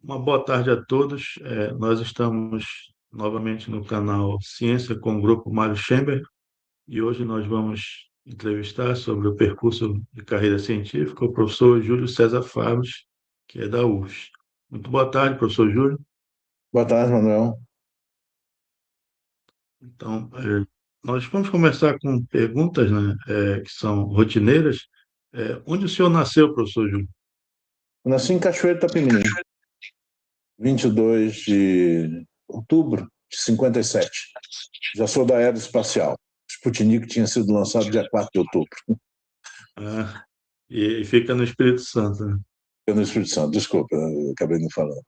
Uma boa tarde a todos. Nós estamos novamente no canal Ciência com o grupo Mário Schember e hoje nós vamos entrevistar sobre o percurso de carreira científica o professor Júlio César Favres, que é da UFS. Muito boa tarde, professor Júlio. Boa tarde, Manuel. Então, nós vamos começar com perguntas, né, que são rotineiras. Onde o senhor nasceu, professor Júlio? Eu nasci em Cachoeiro de Itapemirim, 22 de outubro de 57. Já sou da era espacial. Sputnik tinha sido lançado dia 4 de outubro. Ah, e fica no Espírito Santo, né? Eu no Espírito Santo, desculpa, eu acabei não falando.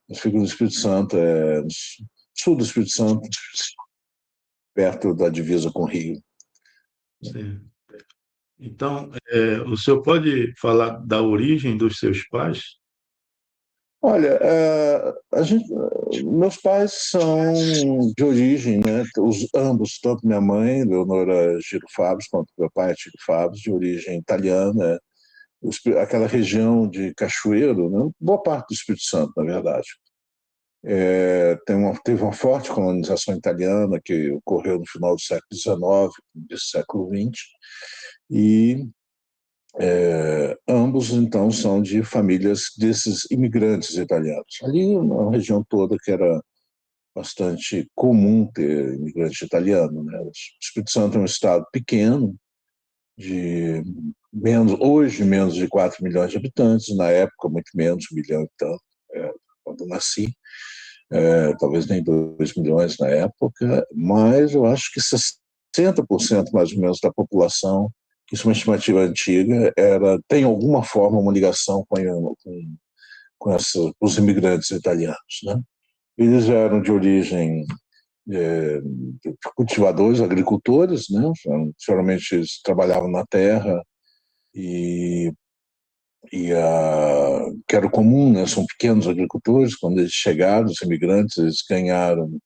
Eu fico no Espírito Santo, no sul do Espírito Santo, perto da divisa com o Rio. Sim. Então, o senhor pode falar da origem dos seus pais? Olha, meus pais são de origem, né? Ambos, tanto minha mãe, Leonora Giro Fabres, quanto meu pai, Tito Fabres, de origem italiana, aquela região de Cachoeiro, né? Boa parte do Espírito Santo, na verdade. Teve uma forte colonização italiana que ocorreu no final do século XIX, do século XX, e ambos, então, são de famílias desses imigrantes italianos. Ali, na região toda, que era bastante comum ter imigrante italiano, né? O Espírito Santo é um estado pequeno, de hoje menos de 4 milhões de habitantes, na época muito menos, 1 milhão e tanto, quando eu nasci, talvez nem 2 milhões na época, mas eu acho que 60% mais ou menos da população, isso é uma estimativa antiga, tem alguma forma uma ligação com os imigrantes italianos, né? Eles eram de origem é, cultivadores, agricultores, né? Geralmente eles trabalhavam na terra e, que era o comum, né? São pequenos agricultores. Quando eles chegaram, os imigrantes, eles ganharam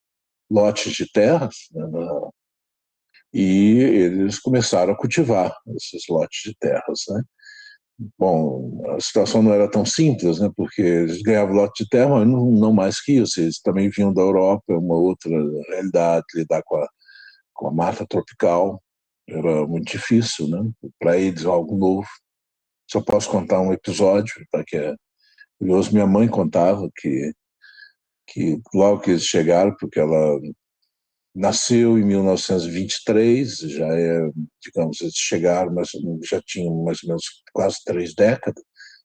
lotes de terras, né? E eles começaram a cultivar esses lotes de terras, né? Bom, a situação não era tão simples, né? Porque eles ganhavam lote de terra, mas não mais que isso. Eles também vinham da Europa, é uma outra realidade, lidar com a mata tropical era muito difícil, né? Para eles, algo novo. Só posso contar um episódio, tá, que é curioso. Minha mãe contava que logo que eles chegaram, porque ela nasceu em 1923, já digamos, eles chegaram, mas já tinham mais ou menos quase 3 décadas,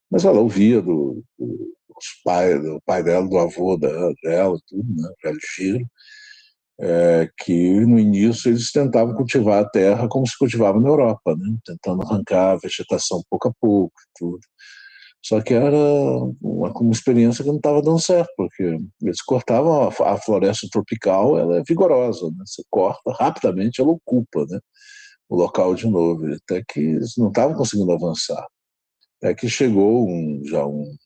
mas ela ouvia do pai dela, do avô dela, tudo, né, velho Giro, que no início eles tentavam cultivar a terra como se cultivava na Europa, né, tentando arrancar a vegetação pouco a pouco, tudo. Só que era uma experiência que não estava dando certo, porque eles cortavam a floresta tropical, ela é vigorosa, né? Você corta rapidamente, ela ocupa, né, o local de novo, até que eles não estavam conseguindo avançar. Até que chegou já um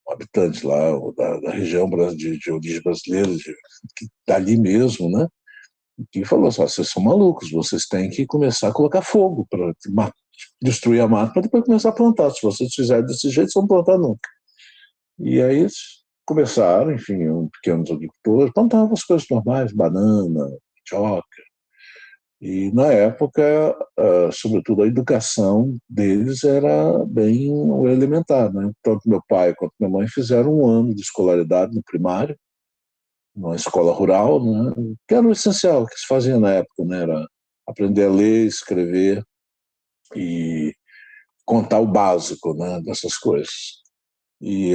habitante lá da região de origem brasileira, dali mesmo, né, que falou assim: vocês são malucos, vocês têm que começar a colocar fogo para destruir a mata para depois começar a plantar. Se vocês fizerem desse jeito, vocês não vão plantar nunca. E aí eles começaram, enfim, pequenos agricultores, plantavam as coisas normais, banana, mandioca. E na época, sobretudo a educação deles era bem elementar, né? Tanto meu pai quanto minha mãe fizeram um ano de escolaridade no primário, numa escola rural, né? Que era o essencial que se fazia na época, né? Era aprender a ler, escrever e contar o básico, né, dessas coisas. E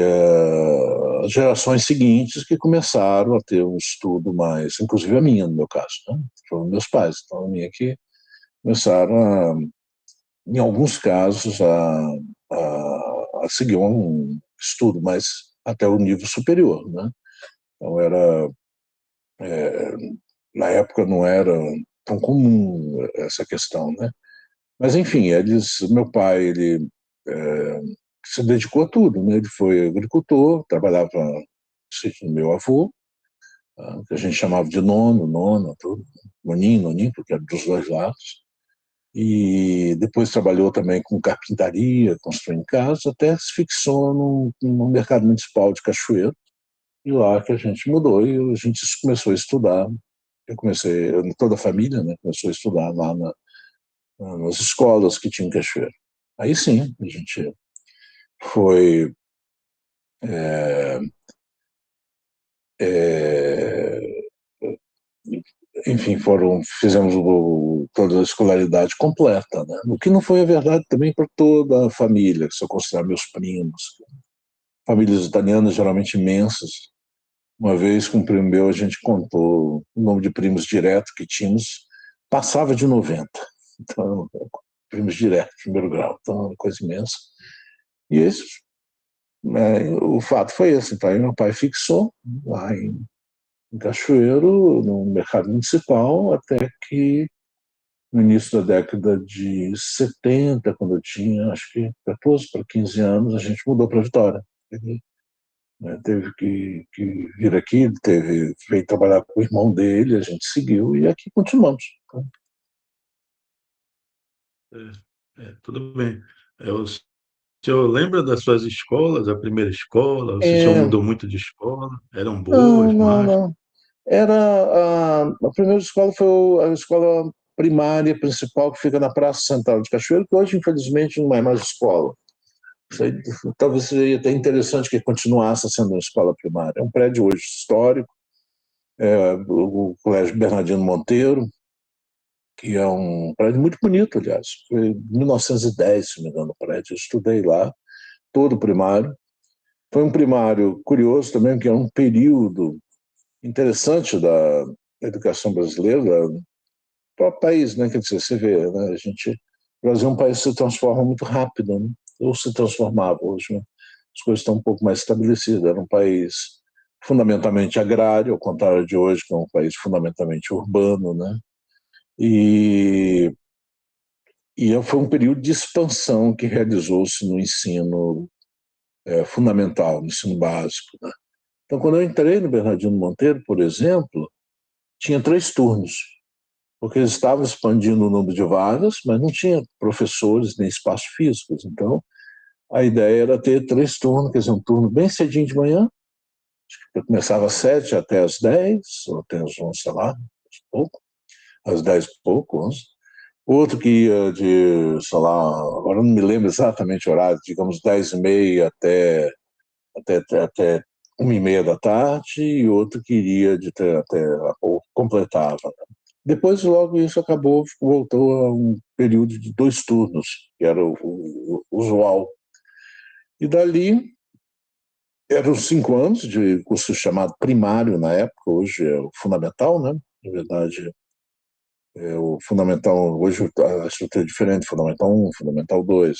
as gerações seguintes que começaram a ter um estudo mais, inclusive a minha, no meu caso, né? Foram meus pais, então a minha que começaram, em alguns casos, a seguir um estudo mais até o nível superior, né? Então é, na época não era tão comum essa questão, né? Mas enfim, meu pai, ele é, se dedicou a tudo, né? Ele foi agricultor, trabalhava no sítio do meu avô, que a gente chamava de nono, nona, tudo, noninho, noninho, porque era dos dois lados. e depois trabalhou também com carpintaria, construindo casas, até se fixou no mercado municipal de Cachoeiro, e lá que a gente mudou e a gente começou a estudar. Eu comecei, toda a família, né, começou a estudar lá nas escolas que tinha em Cachoeiro. Aí sim, a gente foi, é, é, enfim, fizemos toda a escolaridade completa, né? O que não foi a verdade também para toda a família, se eu considerar meus primos, famílias italianas geralmente imensas. Uma vez com um primo meu, a gente contou o número de primos direto que tínhamos, passava de 90. Então, primos direto, primeiro grau, então, uma coisa imensa. E esse, o fato foi esse. Então, aí meu pai fixou lá em Cachoeiro, no mercado municipal, até que no início da década de 70, quando eu tinha, acho que 14 para 15 anos, a gente mudou para Vitória. Ele, né, teve que vir aqui, veio trabalhar com o irmão dele, a gente seguiu e aqui continuamos. Tudo bem. O senhor lembra das suas escolas, a primeira escola? O senhor É, mudou muito de escola? Eram não, boas, não, más? não. A primeira escola foi a escola primária principal que fica na Praça Central de Cachoeiro, que hoje, infelizmente, não é mais escola. Isso aí, talvez seria até interessante que continuasse sendo uma escola primária. É um prédio hoje histórico, o Colégio Bernardino Monteiro, que é um prédio muito bonito, aliás. Foi em 1910, se não me engano, o prédio. Eu estudei lá, todo o primário. Foi um primário curioso também, que é um período interessante da educação brasileira, do próprio país, né? Quer dizer, você vê, né? O Brasil é um país que se transforma muito rápido, né? Ou se transformava hoje, né? As coisas estão um pouco mais estabelecidas. Era um país fundamentalmente agrário, ao contrário de hoje, que é um país fundamentalmente urbano, né? E, e foi um período de expansão que realizou-se no ensino fundamental, no ensino básico, né? Então, quando eu entrei no Bernardino Monteiro, por exemplo, tinha 3 turnos, porque eles estavam expandindo o número de vagas, mas não tinha professores nem espaços físicos. Então, a ideia era ter 3 turnos, quer dizer, um turno bem cedinho de manhã, eu começava às 7 até às 10, ou até às 11, sei lá, pouco, às 10 e pouco, 11. Outro que ia de, sei lá, agora não me lembro exatamente o horário, digamos 10h30 até 1h30 da tarde, e outro que iria ou completava. Depois, logo isso acabou, voltou a um período de 2 turnos, que era o usual. E dali, eram 5 anos de curso chamado primário na época, hoje é o fundamental, né? Na verdade, o fundamental, hoje a estrutura é diferente, fundamental 1, fundamental 2.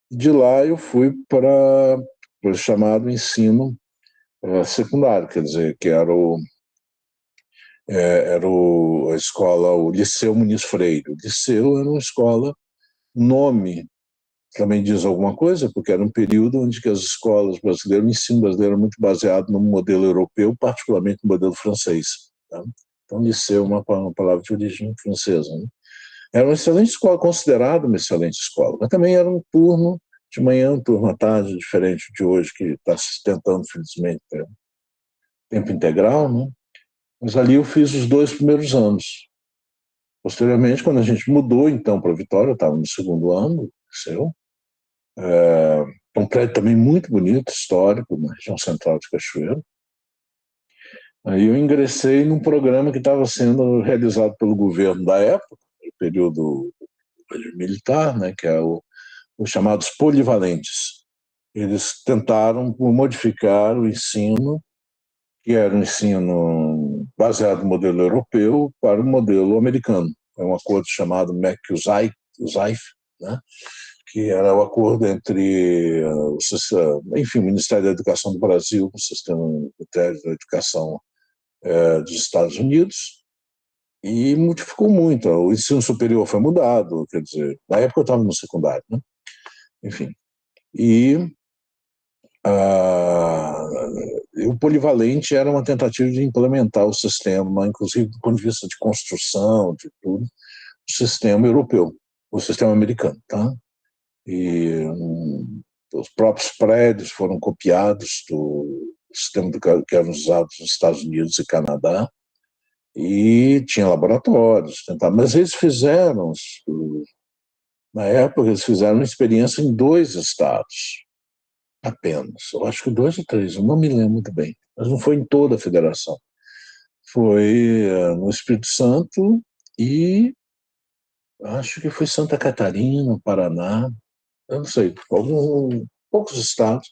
De lá eu fui para o chamado ensino secundário, quer dizer, que a escola, o Liceu Muniz Freire. O Liceu era uma escola, nome também diz alguma coisa, porque era um período onde que as escolas brasileiras, o ensino brasileiro era muito baseado no modelo europeu, particularmente no modelo francês. Tá? Então, liceu é uma palavra de origem francesa. Né? Era uma excelente escola, considerada uma excelente escola, mas também era um turno de manhã, um turno à tarde, diferente de hoje, que está se tentando, felizmente, ter tempo integral. Né? Mas ali eu fiz os 2 primeiros anos. Posteriormente, quando a gente mudou, então, para Vitória, eu estava no segundo ano, liceu, um prédio também muito bonito, histórico, na região central de Cachoeiro. Aí eu ingressei num programa que estava sendo realizado pelo governo da época, no período militar, né, que é os chamados polivalentes. Eles tentaram modificar o ensino, que era um ensino baseado no modelo europeu, para o modelo americano. É um acordo chamado MAC-USAIF, né? Que era o acordo entre enfim, o Ministério da Educação do Brasil, o Sistema Ministério da Educação dos Estados Unidos, e modificou muito. O ensino superior foi mudado, quer dizer, na época eu estava no secundário, né? Enfim. E ah, o polivalente era uma tentativa de implementar o sistema, inclusive do ponto de vista de construção, de tudo, sistema europeu, o sistema americano, tá? E os próprios prédios foram copiados do sistema que eram usados nos Estados Unidos e Canadá, e tinha laboratórios, mas eles fizeram, na época, eles fizeram uma experiência em 2 estados, apenas. Eu acho que 2 ou 3, eu não me lembro muito bem, mas não foi em toda a federação. Foi no Espírito Santo e acho que foi Santa Catarina, Paraná, eu não sei, poucos estados.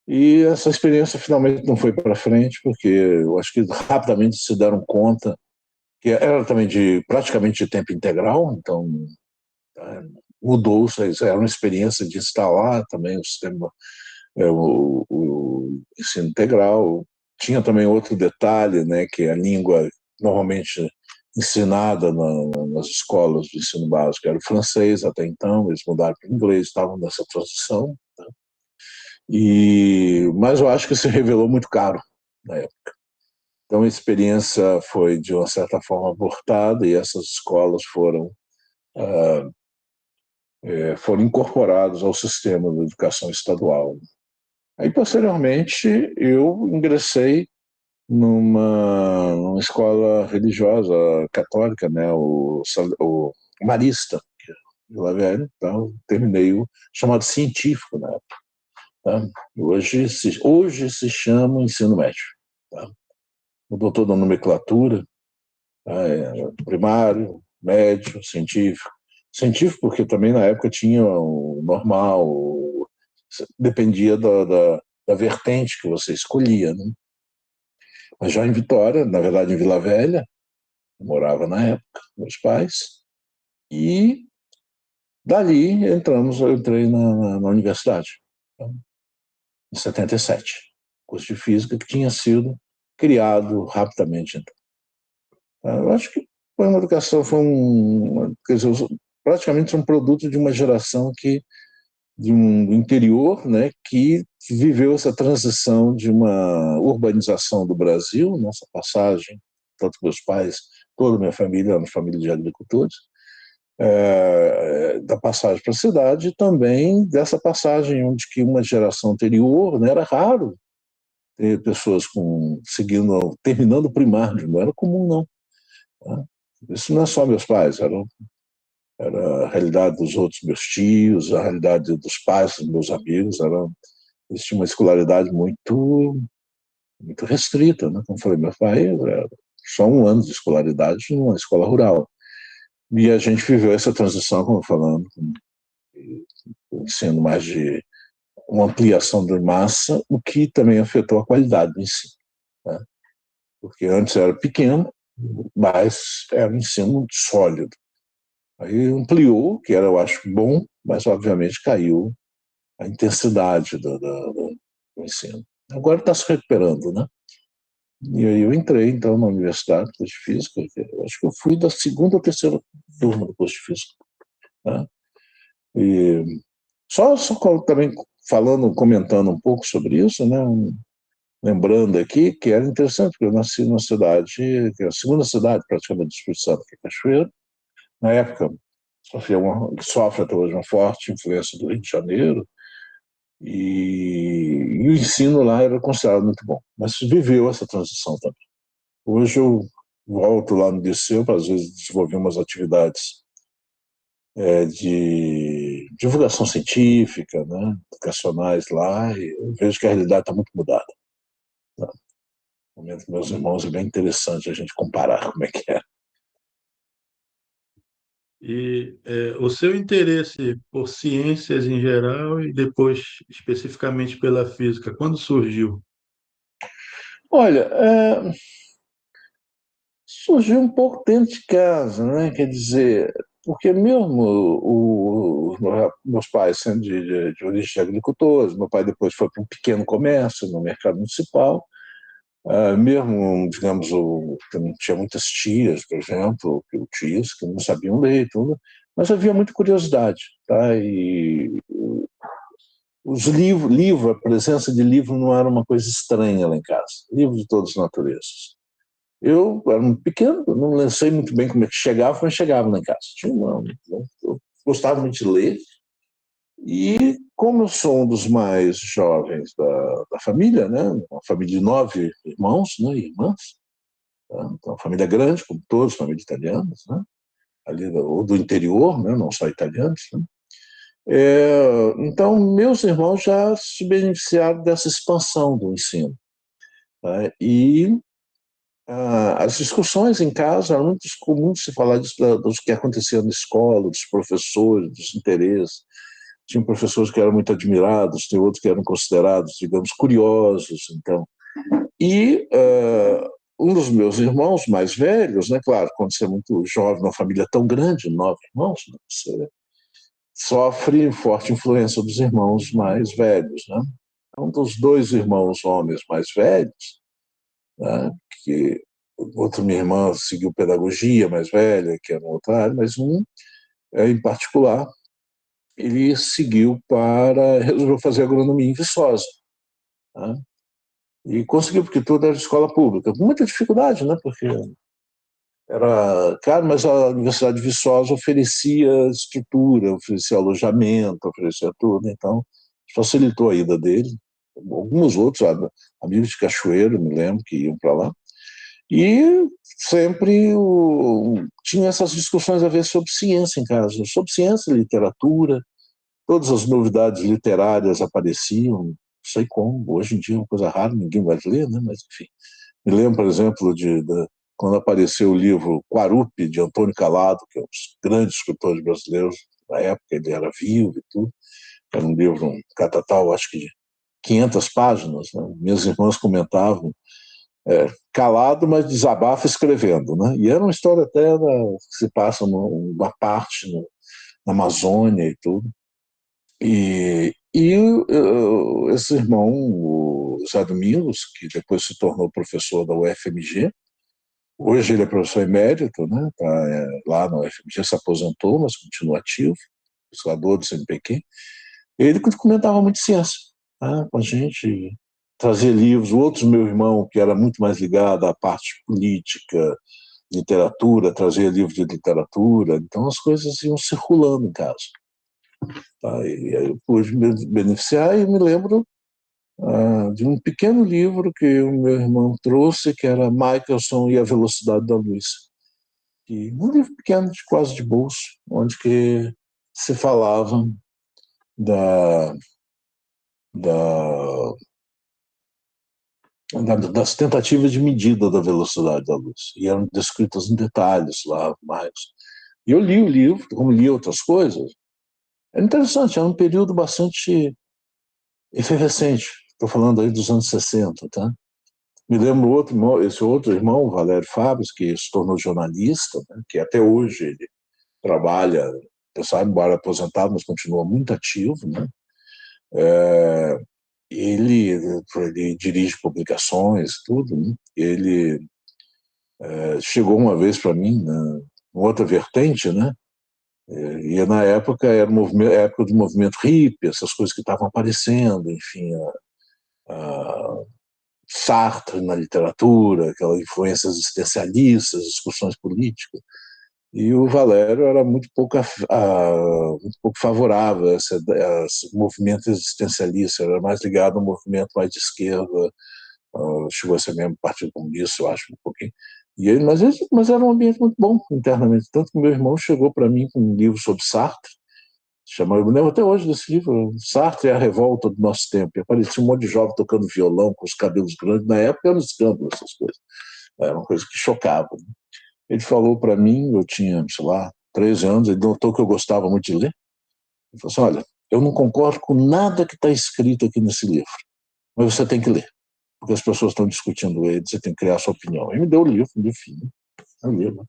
E essa experiência finalmente não foi para frente, porque eu acho que rapidamente se deram conta que era também praticamente de tempo integral, então mudou, era uma experiência de instalar também o sistema, o ensino integral. Tinha também outro detalhe, né, que a língua normalmente ensinada nas escolas de ensino básico era o francês até então, eles mudaram para o inglês, estavam nessa transição, tá? Mas eu acho que se revelou muito caro na época. Então a experiência foi, de uma certa forma, abortada, e essas escolas foram incorporadas ao sistema da educação estadual. Aí, posteriormente, eu ingressei numa escola religiosa católica, né, o Marista, de Vila Velha. Então, terminei o chamado científico na época. Tá? Hoje se chama ensino médio. Tá? Mudou toda a nomenclatura, tá? Primário, médio, científico. Científico porque também na época tinha o normal, dependia da vertente que você escolhia, né? Mas já em Vitória, na verdade em Vila Velha, eu morava na época, meus pais, e dali eu entrei na universidade, tá? Em 77, curso de física que tinha sido criado rapidamente. Eu acho que foi uma educação, quer dizer, praticamente um produto de uma geração de um interior, né, que viveu essa transição de uma urbanização do Brasil, nossa passagem, tanto meus pais, toda a minha família era uma família de agricultores, da passagem para a cidade, e também dessa passagem onde que uma geração anterior, né, era raro ter pessoas terminando o primário, não era comum não. Tá? Isso não é só meus pais, era a realidade dos outros meus tios, a realidade dos pais dos meus amigos. Eles tinham uma escolaridade muito, muito restrita, né? Como falei, meu pai era só 1 ano de escolaridade numa escola rural. E a gente viveu essa transição, como falando, sendo mais de uma ampliação de massa, o que também afetou a qualidade do ensino, né? Porque antes era pequeno, mas era um ensino muito sólido. Aí ampliou, que era, eu acho, bom, mas obviamente caiu a intensidade do ensino. Agora está se recuperando, né? E aí eu entrei, então, na universidade, curso de física, eu acho que eu fui da 2ª ou 3ª turma do curso de física, né? E só também comentando um pouco sobre isso, né? Lembrando aqui que era interessante, porque eu nasci numa cidade, que é a 2ª cidade praticamente do Espírito Santo, que é Cachoeiro. Na época, sofre até hoje uma forte influência do Rio de Janeiro, e o ensino lá era considerado muito bom, mas viveu essa transição também. Hoje eu volto lá no Liceu para, às vezes, desenvolver umas atividades de divulgação científica, né, educacionais lá, e eu vejo que a realidade está muito mudada. Tá? No momento dos meus irmãos é bem interessante a gente comparar como é que é. E o seu interesse por ciências em geral e depois especificamente pela física, quando surgiu? Olha, surgiu um pouco dentro de casa, né? Quer dizer, porque mesmo meus pais sendo de origem de agricultores, meu pai depois foi para um pequeno comércio no mercado municipal, mesmo, digamos, tinha muitas tias, por exemplo, tios que não sabiam ler e tudo, mas havia muita curiosidade, tá? E os a presença de livro não era uma coisa estranha lá em casa, livros de todas as naturezas. Eu era muito pequeno, não sei muito bem como é que chegava, mas chegava lá em casa. Eu gostava muito de ler, e como eu sou um dos mais jovens da família, né, uma família de 9 irmãos, né, e irmãs, tá? Então, uma família grande, como todos, família italiana, né, ali ou do interior, né, não só italianos, né. Então, meus irmãos já se beneficiaram dessa expansão do ensino, né, e as discussões em casa eram muito comuns se falar disso, dos que acontecia na escola, dos professores, dos interesses. Tinha professores que eram muito admirados, tem outros que eram considerados, digamos, curiosos. Então, e um dos meus irmãos mais velhos, né, claro, quando você é muito jovem, uma família tão grande, 9 irmãos, né, você sofre forte influência dos irmãos mais velhos, né? Um dos 2 irmãos homens mais velhos, né, que outra minha irmã seguiu pedagogia mais velha, que era uma outra área, mas um, em particular, ele resolveu fazer agronomia em Viçosa, né? E conseguiu, porque tudo era escola pública, com muita dificuldade, né? Porque era caro, mas a Universidade de Viçosa oferecia estrutura, oferecia alojamento, oferecia tudo, então facilitou a ida dele. Alguns outros amigos de Cachoeiro, me lembro, que iam para lá. E sempre tinha essas discussões a ver sobre ciência em casa, sobre ciência e literatura. Todas as novidades literárias apareciam, não sei como. Hoje em dia é uma coisa rara, ninguém vai ler, né? Mas enfim. Me lembro, por exemplo, quando apareceu o livro Quarupi, de Antônio Calado, que é um dos grandes escritores brasileiros na época, ele era vivo e tudo. Era um livro, um catatal, acho que de 500 páginas. Né? Minhas irmãs comentavam, calado, mas desabafa escrevendo. Né? E era uma história até que se passa uma parte na Amazônia e tudo. Esse irmão, o Zé Domingos, que depois se tornou professor da UFMG, hoje ele é professor emérito, né? Tá, lá na UFMG, se aposentou, mas continua ativo, pesquisador do CNPq. Ele comentava muito ciência, tá, com a gente, trazia livros. O outro meu irmão, que era muito mais ligado à parte política, literatura, trazia livros de literatura, então as coisas iam circulando em casa. Tá? E aí eu pude me beneficiar e me lembro de um pequeno livro que o meu irmão trouxe, que era Michelson e a Velocidade da Luz. E um livro pequeno, quase de bolso, onde que se falava da, da, das tentativas de medida da velocidade da luz. E eram descritas em detalhes lá, mais. E eu li o livro, como li outras coisas. Era interessante, era um período bastante efervescente. Estou falando aí dos anos 60, tá? Me lembro esse outro irmão, Valério Fábio, que se tornou jornalista, né, que até hoje ele trabalha, sabe, embora aposentado, mas continua muito ativo, né? É, ele dirige publicações, tudo, né? Ele chegou uma vez para mim, né, outra vertente, né? E na época era a época do movimento hippie, essas coisas que estavam aparecendo, enfim, a Sartre na literatura, aquelas influências existencialistas, discussões políticas. E o Valério era muito pouco favorável a esse movimento existencialista, era mais ligado a um movimento mais de esquerda, chegou a ser mesmo Partido Comunista, eu acho, um pouquinho. Mas era um ambiente muito bom internamente, tanto que meu irmão chegou para mim com um livro sobre Sartre, eu me lembro até hoje desse livro, Sartre é a revolta do nosso tempo. E aparecia um monte de jovem tocando violão, com os cabelos grandes. Na época era um escândalo essas coisas. Era uma coisa que chocava. Ele falou para mim, eu tinha, sei lá, 13 anos, ele notou que eu gostava muito de ler. Ele falou assim, olha, eu não concordo com nada que está escrito aqui nesse livro, mas você tem que ler, porque as pessoas estão discutindo ele, você tem que criar a sua opinião. Ele me deu o livro, enfim, eu li, né?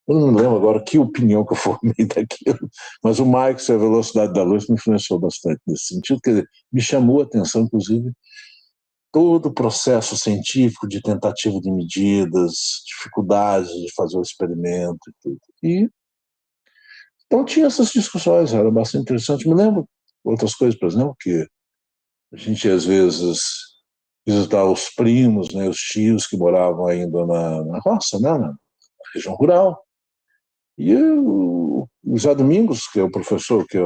Eu não me lembro agora que opinião que eu formei daquilo, mas o Marx e a Velocidade da Luz me influenciou bastante nesse sentido, que me chamou a atenção, inclusive, todo o processo científico de tentativa de medidas, dificuldades de fazer o experimento e tudo. Então tinha essas discussões, era bastante interessante. Me lembro outras coisas, por exemplo, que a gente às vezes visitar os primos, né, os tios que moravam ainda na roça, né, na região rural. E o Zé Domingos, que é o professor, que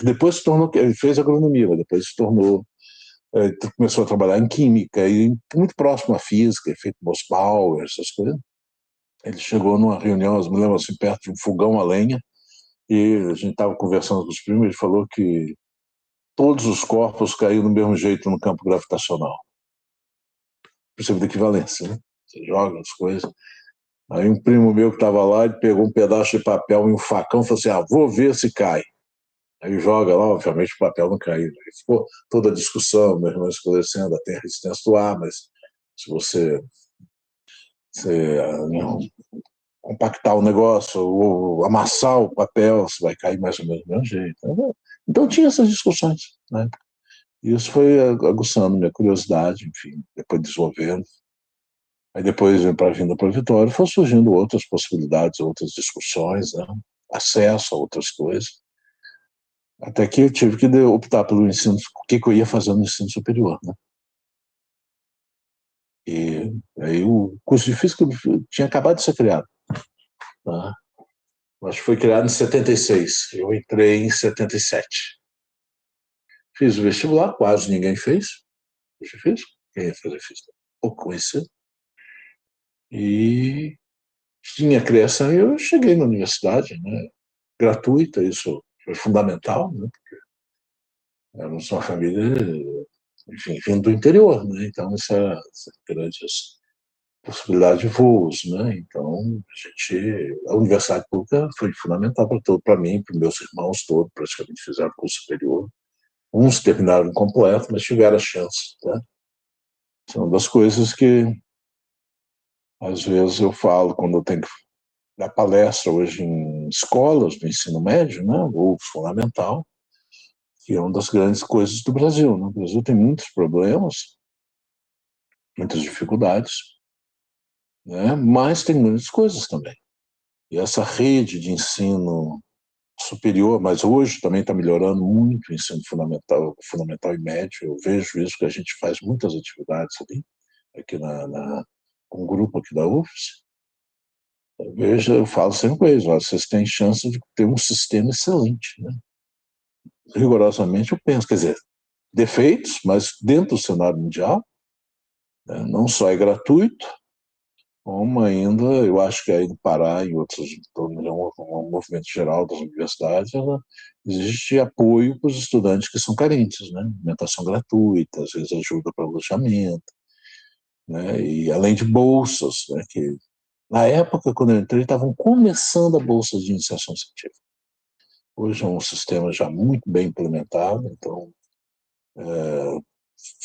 depois se tornou, ele fez agronomia, mas depois se tornou, começou a trabalhar em química, e muito próximo à física, efeito Bosbauer, essas coisas. Ele chegou numa reunião, eu me lembro assim, perto de um fogão a lenha, e a gente estava conversando com os primos, ele falou que todos os corpos caíram do mesmo jeito no campo gravitacional. Princípio de equivalência, né? Você joga as coisas. Aí um primo meu que estava lá, ele pegou um pedaço de papel e um facão e falou assim, vou ver se cai. Aí joga lá, obviamente o papel não caiu. Aí ficou toda a discussão, meu irmão esclarecendo, tem a resistência do ar, mas se você não, compactar o negócio, ou amassar o papel, você vai cair mais ou menos do mesmo jeito. Então tinha essas discussões, né? E isso foi aguçando minha curiosidade, enfim, depois desenvolvendo. Aí depois, para a vinda para Vitória, foram surgindo outras possibilidades, outras discussões, né? Acesso a outras coisas. Até que eu tive que optar pelo ensino, o que eu ia fazer no ensino superior, né? E aí o curso de física tinha acabado de ser criado, tá? Acho que foi criado em 76. Eu entrei em 77. Fiz o vestibular, quase ninguém fez. Eu fiz. Quem ia fazer física? Pouco conhecido. E tinha criação e eu cheguei na universidade, né? Gratuita, isso foi fundamental, né? Éramos uma família, enfim, vindo do interior, né? Então, essa grande possibilidade de voos, né? Então, a universidade pública foi fundamental para mim, para meus irmãos todos, praticamente fizeram curso superior. Uns terminaram completo, mas tiveram a chance, né? São das coisas que, às vezes, eu falo quando eu tenho que dar palestra hoje em escolas do ensino médio, né? Ou fundamental, que é uma das grandes coisas do Brasil, né? O Brasil tem muitos problemas, muitas dificuldades, né? Mas tem muitas coisas também. E essa rede de ensino superior, mas hoje também está melhorando muito o ensino fundamental e médio. Eu vejo isso, que a gente faz muitas atividades ali, aqui com um grupo aqui da UFES. Eu falo sempre com eles, vocês têm chance de ter um sistema excelente, né? Rigorosamente eu penso, quer dizer, defeitos, mas dentro do cenário mundial, né, não só é gratuito, como ainda, eu acho que aí no Pará e outros, um movimento geral das universidades, existe apoio para os estudantes que são carentes, né? Alimentação gratuita, às vezes ajuda para alojamento, né? E além de bolsas, né? Que na época, quando eu entrei, estavam começando a bolsa de iniciação científica. Hoje é um sistema já muito bem implementado, então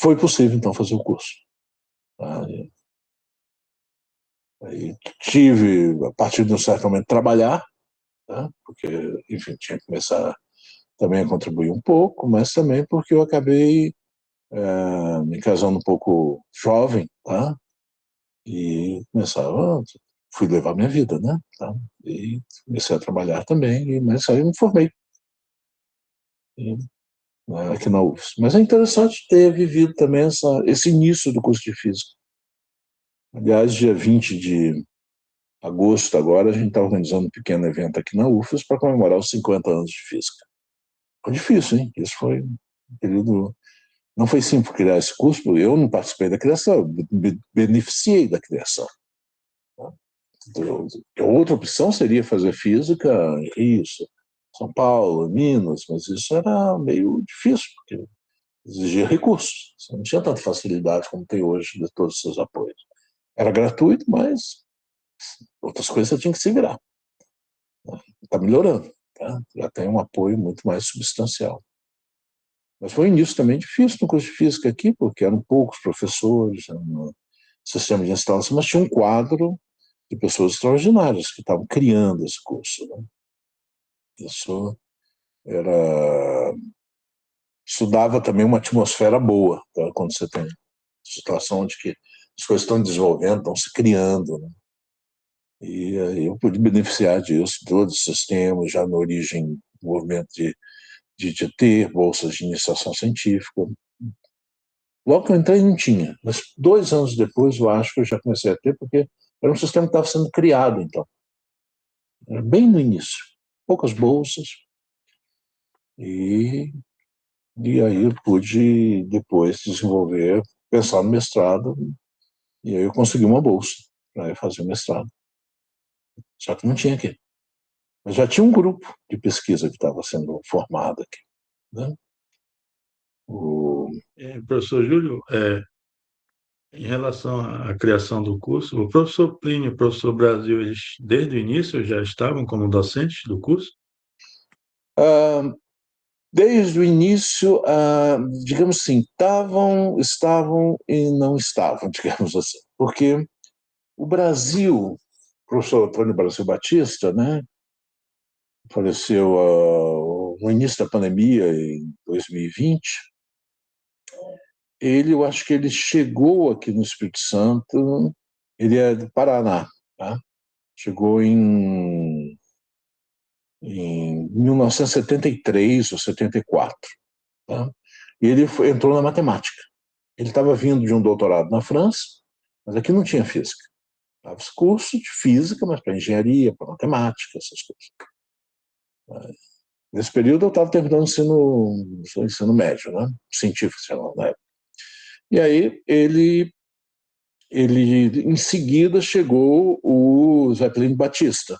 foi possível então fazer o curso. Tá? Aí tive, a partir de um certo momento, trabalhar, tá? Porque, enfim, tinha que começar também a contribuir um pouco, mas também porque eu acabei me casando um pouco jovem, tá? E começava, fui levar minha vida, né? Tá? E comecei a trabalhar também, mas aí eu me formei. E, aqui na UFS. Mas é interessante ter vivido também esse início do curso de física. Aliás, dia 20 de agosto agora, a gente está organizando um pequeno evento aqui na UFES para comemorar os 50 anos de física. Foi difícil, hein? Isso foi um período... Não foi simples criar esse curso, eu não participei da criação, eu me beneficiei da criação. A outra opção seria fazer física em Rio, São Paulo, Minas, mas isso era meio difícil, porque exigia recursos. Você não tinha tanta facilidade como tem hoje de todos os seus apoios. Era gratuito, mas outras coisas você tinha que se virar. Está melhorando, tá? Já tem um apoio muito mais substancial. Mas foi um início também difícil no curso de física aqui, porque eram poucos professores, um sistema de instalação, mas tinha um quadro de pessoas extraordinárias que estavam criando esse curso, né? Isso estudava também uma atmosfera boa, tá? Quando você tem situação onde que as coisas estão desenvolvendo, estão se criando, né? E eu pude beneficiar disso, de todos os sistemas, já na origem do movimento de ter bolsas de iniciação científica. Logo que eu entrei não tinha, mas 2 anos depois eu acho que eu já comecei a ter, porque era um sistema que estava sendo criado, então. Era bem no início. Poucas bolsas, e, e aí eu pude depois desenvolver, pensar no mestrado, e aí eu consegui uma bolsa para fazer o mestrado. Só que não tinha aqui. Mas já tinha um grupo de pesquisa que estava sendo formado aqui. Né? O... Professor Júlio, em relação à criação do curso, o professor Plínio e o professor Brasil, eles desde o início já estavam como docentes do curso? Ah, desde o início, digamos assim, estavam e não estavam, digamos assim, porque o Brasil, o professor Antônio Brasil Batista, né, faleceu no início da pandemia, em 2020. Eu acho que ele chegou aqui no Espírito Santo, ele é do Paraná, tá? Chegou em 1973 ou 74. Tá? E ele entrou na matemática. Ele estava vindo de um doutorado na França, mas aqui não tinha física. Dava curso de física, mas para engenharia, para matemática, essas coisas. Nesse período eu estava terminando o ensino médio, né? Científico, sei lá, né? E aí ele em seguida chegou o Zeppelin Batista,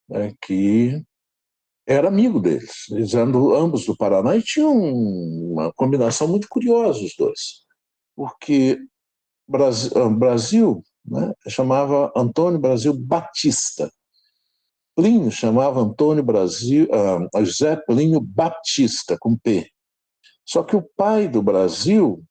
né? Que era amigo deles. Eles eram ambos do Paraná e tinham uma combinação muito curiosa, os dois. Porque Brasil, né, chamava Antônio Brasil Batista. Plínio chamava Antônio Brasil, José Plínio Baptista, com P. Só que o pai do Brasil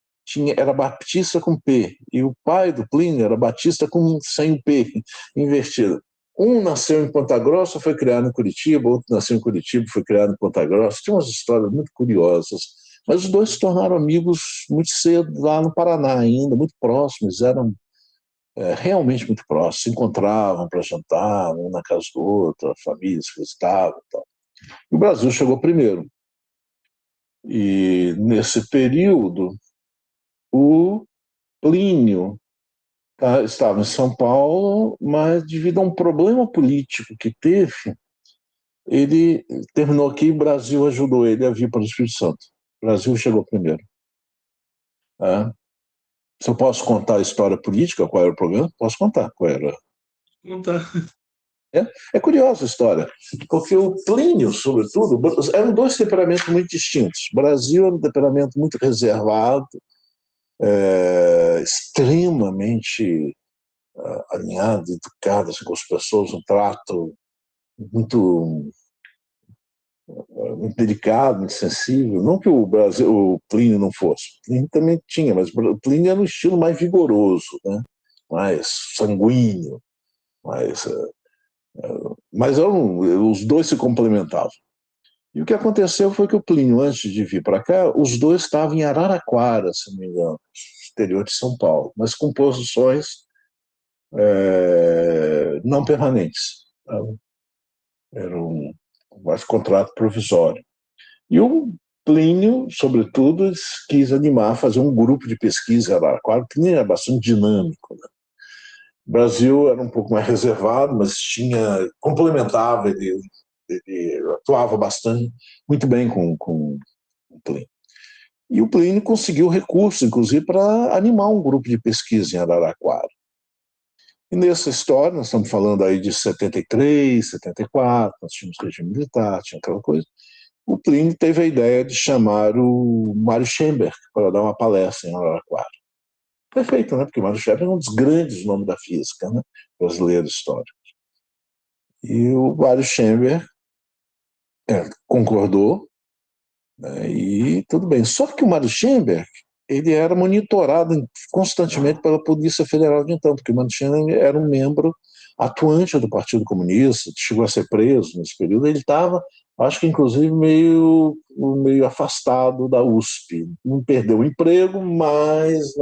era Baptista com P, e o pai do Plínio era Batista sem o P, invertido. Um nasceu em Ponta Grossa, foi criado em Curitiba, outro nasceu em Curitiba, foi criado em Ponta Grossa. Tinha umas histórias muito curiosas. Mas os dois se tornaram amigos muito cedo, lá no Paraná ainda, muito próximos, eram realmente muito próximos, se encontravam para jantar, um na casa do outro, famílias que visitavam e tal. E o Brasil chegou primeiro. E nesse período, o Plínio estava em São Paulo, mas devido a um problema político que teve, ele terminou aqui e o Brasil ajudou ele a vir para o Espírito Santo. O Brasil chegou primeiro. Tá? Se eu posso contar a história política, qual era o problema? Posso contar qual era. Não tá. É curiosa a história, porque o Plínio, sobretudo, eram dois temperamentos muito distintos. O Brasil era um temperamento muito reservado, extremamente alinhado, educado assim, com as pessoas, um trato muito, muito delicado, muito sensível. Não que o Plínio não fosse, o Plínio também tinha, mas o Plínio era um estilo mais vigoroso, né? Mais sanguíneo, mais, mas os dois se complementavam. E o que aconteceu foi que o Plínio, antes de vir para cá, os dois estavam em Araraquara, se não me engano, exterior de São Paulo, mas com posições não permanentes. Era um contrato provisório. E o Plínio, sobretudo, quis animar, fazer um grupo de pesquisa em Araraquara, que nem era bastante dinâmico. Né? O Brasil era um pouco mais reservado, mas complementava, ele atuava bastante, muito bem com o Plínio. E o Plínio conseguiu recursos, inclusive, para animar um grupo de pesquisa em Araraquara. E nessa história, nós estamos falando aí de 73, 74, nós tínhamos regime militar, tinha aquela coisa. O Plínio teve a ideia de chamar o Mário Schemberg para dar uma palestra em Araraquara. Perfeito, né? Porque o Mário Schemberg é um dos grandes nomes da física, né? Brasileiro histórico. E o Mário Schemberg concordou, né? E tudo bem. Só que o Mário Schemberg ele era monitorado constantemente pela Polícia Federal de então, porque o Mário Schemberg era um membro atuante do Partido Comunista, chegou a ser preso nesse período. Ele estava, acho que inclusive, meio afastado da USP. Não perdeu o emprego, mas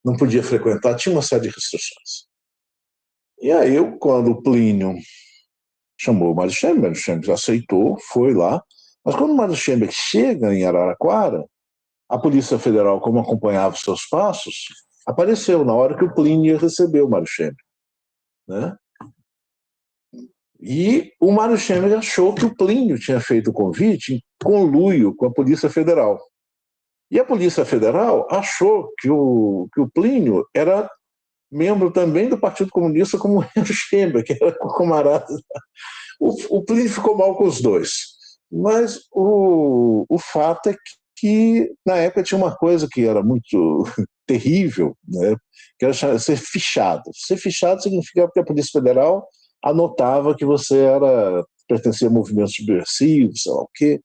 não podia frequentar, tinha uma série de restrições. E aí, quando o Plínio chamou o Mário Schemberg aceitou, foi lá, mas quando o Mário Schemberg chega em Araraquara, A Polícia Federal, como acompanhava os seus passos, apareceu na hora que o Plínio recebeu o Mário Scherer, né? E o Mário Scherer achou que o Plínio tinha feito o convite em conluio com a Polícia Federal. E a Polícia Federal achou que o Plínio era membro também do Partido Comunista, como o Henry Scherer, que era camarada. O Plínio ficou mal com os dois. Mas o fato é que, na época, tinha uma coisa que era muito terrível, né? Que era ser fichado. Ser fichado significava que a Polícia Federal anotava que você pertencia a movimentos subversivos, sei lá o quê.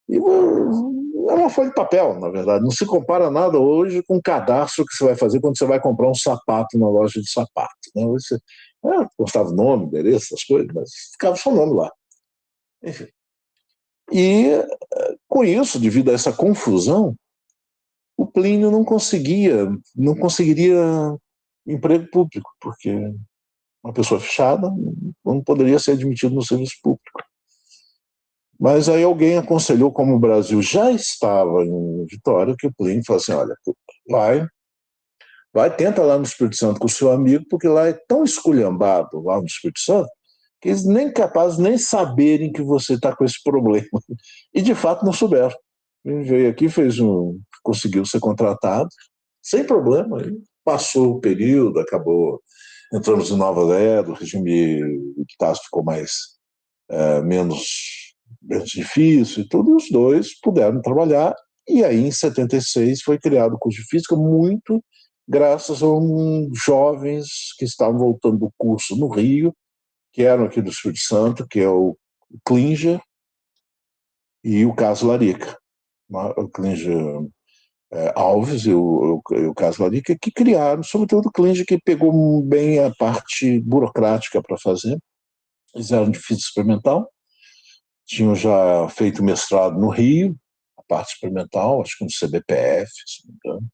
E é uma folha de papel, na verdade. Não se compara nada hoje com o cadastro que você vai fazer quando você vai comprar um sapato na loja de sapato. Né? Você postava o nome, endereço, essas coisas, mas ficava só o nome lá. Enfim. E, com isso, devido a essa confusão, o Plínio não conseguiria emprego público, porque uma pessoa fechada não poderia ser admitido no serviço público. Mas aí alguém aconselhou, como o Brasil já estava em Vitória, que o Plínio falou assim, olha, tenta lá no Espírito Santo com o seu amigo, porque lá é tão esculhambado, lá no Espírito Santo, que eles nem capazes nem saberem que você está com esse problema. E, de fato, não souberam. Ele veio aqui, conseguiu ser contratado, sem problema. Passou o período, acabou, entramos em nova era, o regime de taxa ficou menos difícil e tudo, e os dois puderam trabalhar. E aí, em 76, foi criado o curso de Física, muito graças a jovens que estavam voltando do curso no Rio, que eram aqui do Espírito Santo, que é o Klinger e o Carlos Larica. O Klinger Alves e o Carlos Larica, que criaram, sobretudo o Klinger, que pegou bem a parte burocrática para fazer. Eles eram de física experimental, tinham já feito mestrado no Rio, a parte experimental, acho que no CBPF, se não me engano.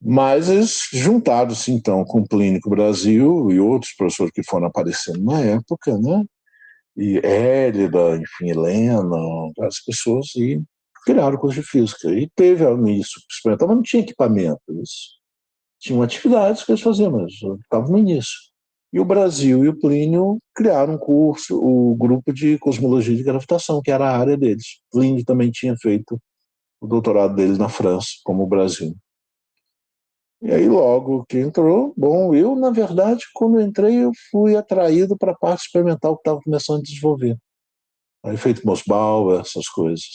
Mas eles juntaram-se, então, com o Clínico Brasil e outros professores que foram aparecendo na época, né? E Hélida, enfim, Helena, várias pessoas, e criaram o curso de Física. E teve isso, experimental, mas não tinha equipamento. Eles tinham atividades que eles faziam, mas estavam no início. E o Brasil e o Plínio criaram um curso, o grupo de cosmologia de gravitação, que era a área deles. Plínio também tinha feito o doutorado dele na França, como o Brasil. E aí, logo que entrou, bom, eu, na verdade, quando eu entrei, eu fui atraído para a parte experimental que estava começando a desenvolver. Aí, efeito Mossbauer, essas coisas.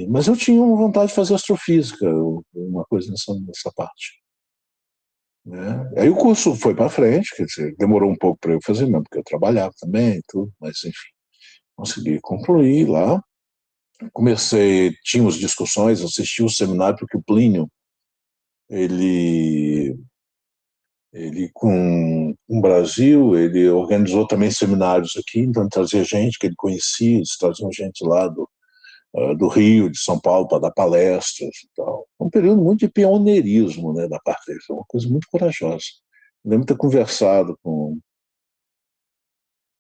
Mas eu tinha uma vontade de fazer astrofísica, uma coisa nessa parte. Né? Aí o curso foi para frente, quer dizer, demorou um pouco para eu fazer mesmo, porque eu trabalhava também e tudo, mas enfim, consegui concluir lá. Tínhamos discussões, assisti o seminário, porque o Plínio, ele com o Brasil, ele organizou também seminários aqui, então trazia gente que ele conhecia, eles traziam gente lá do Rio, de São Paulo, para dar palestras e tal. Um período muito de pioneirismo, né, da parte dele, foi uma coisa muito corajosa. Eu lembro de ter conversado com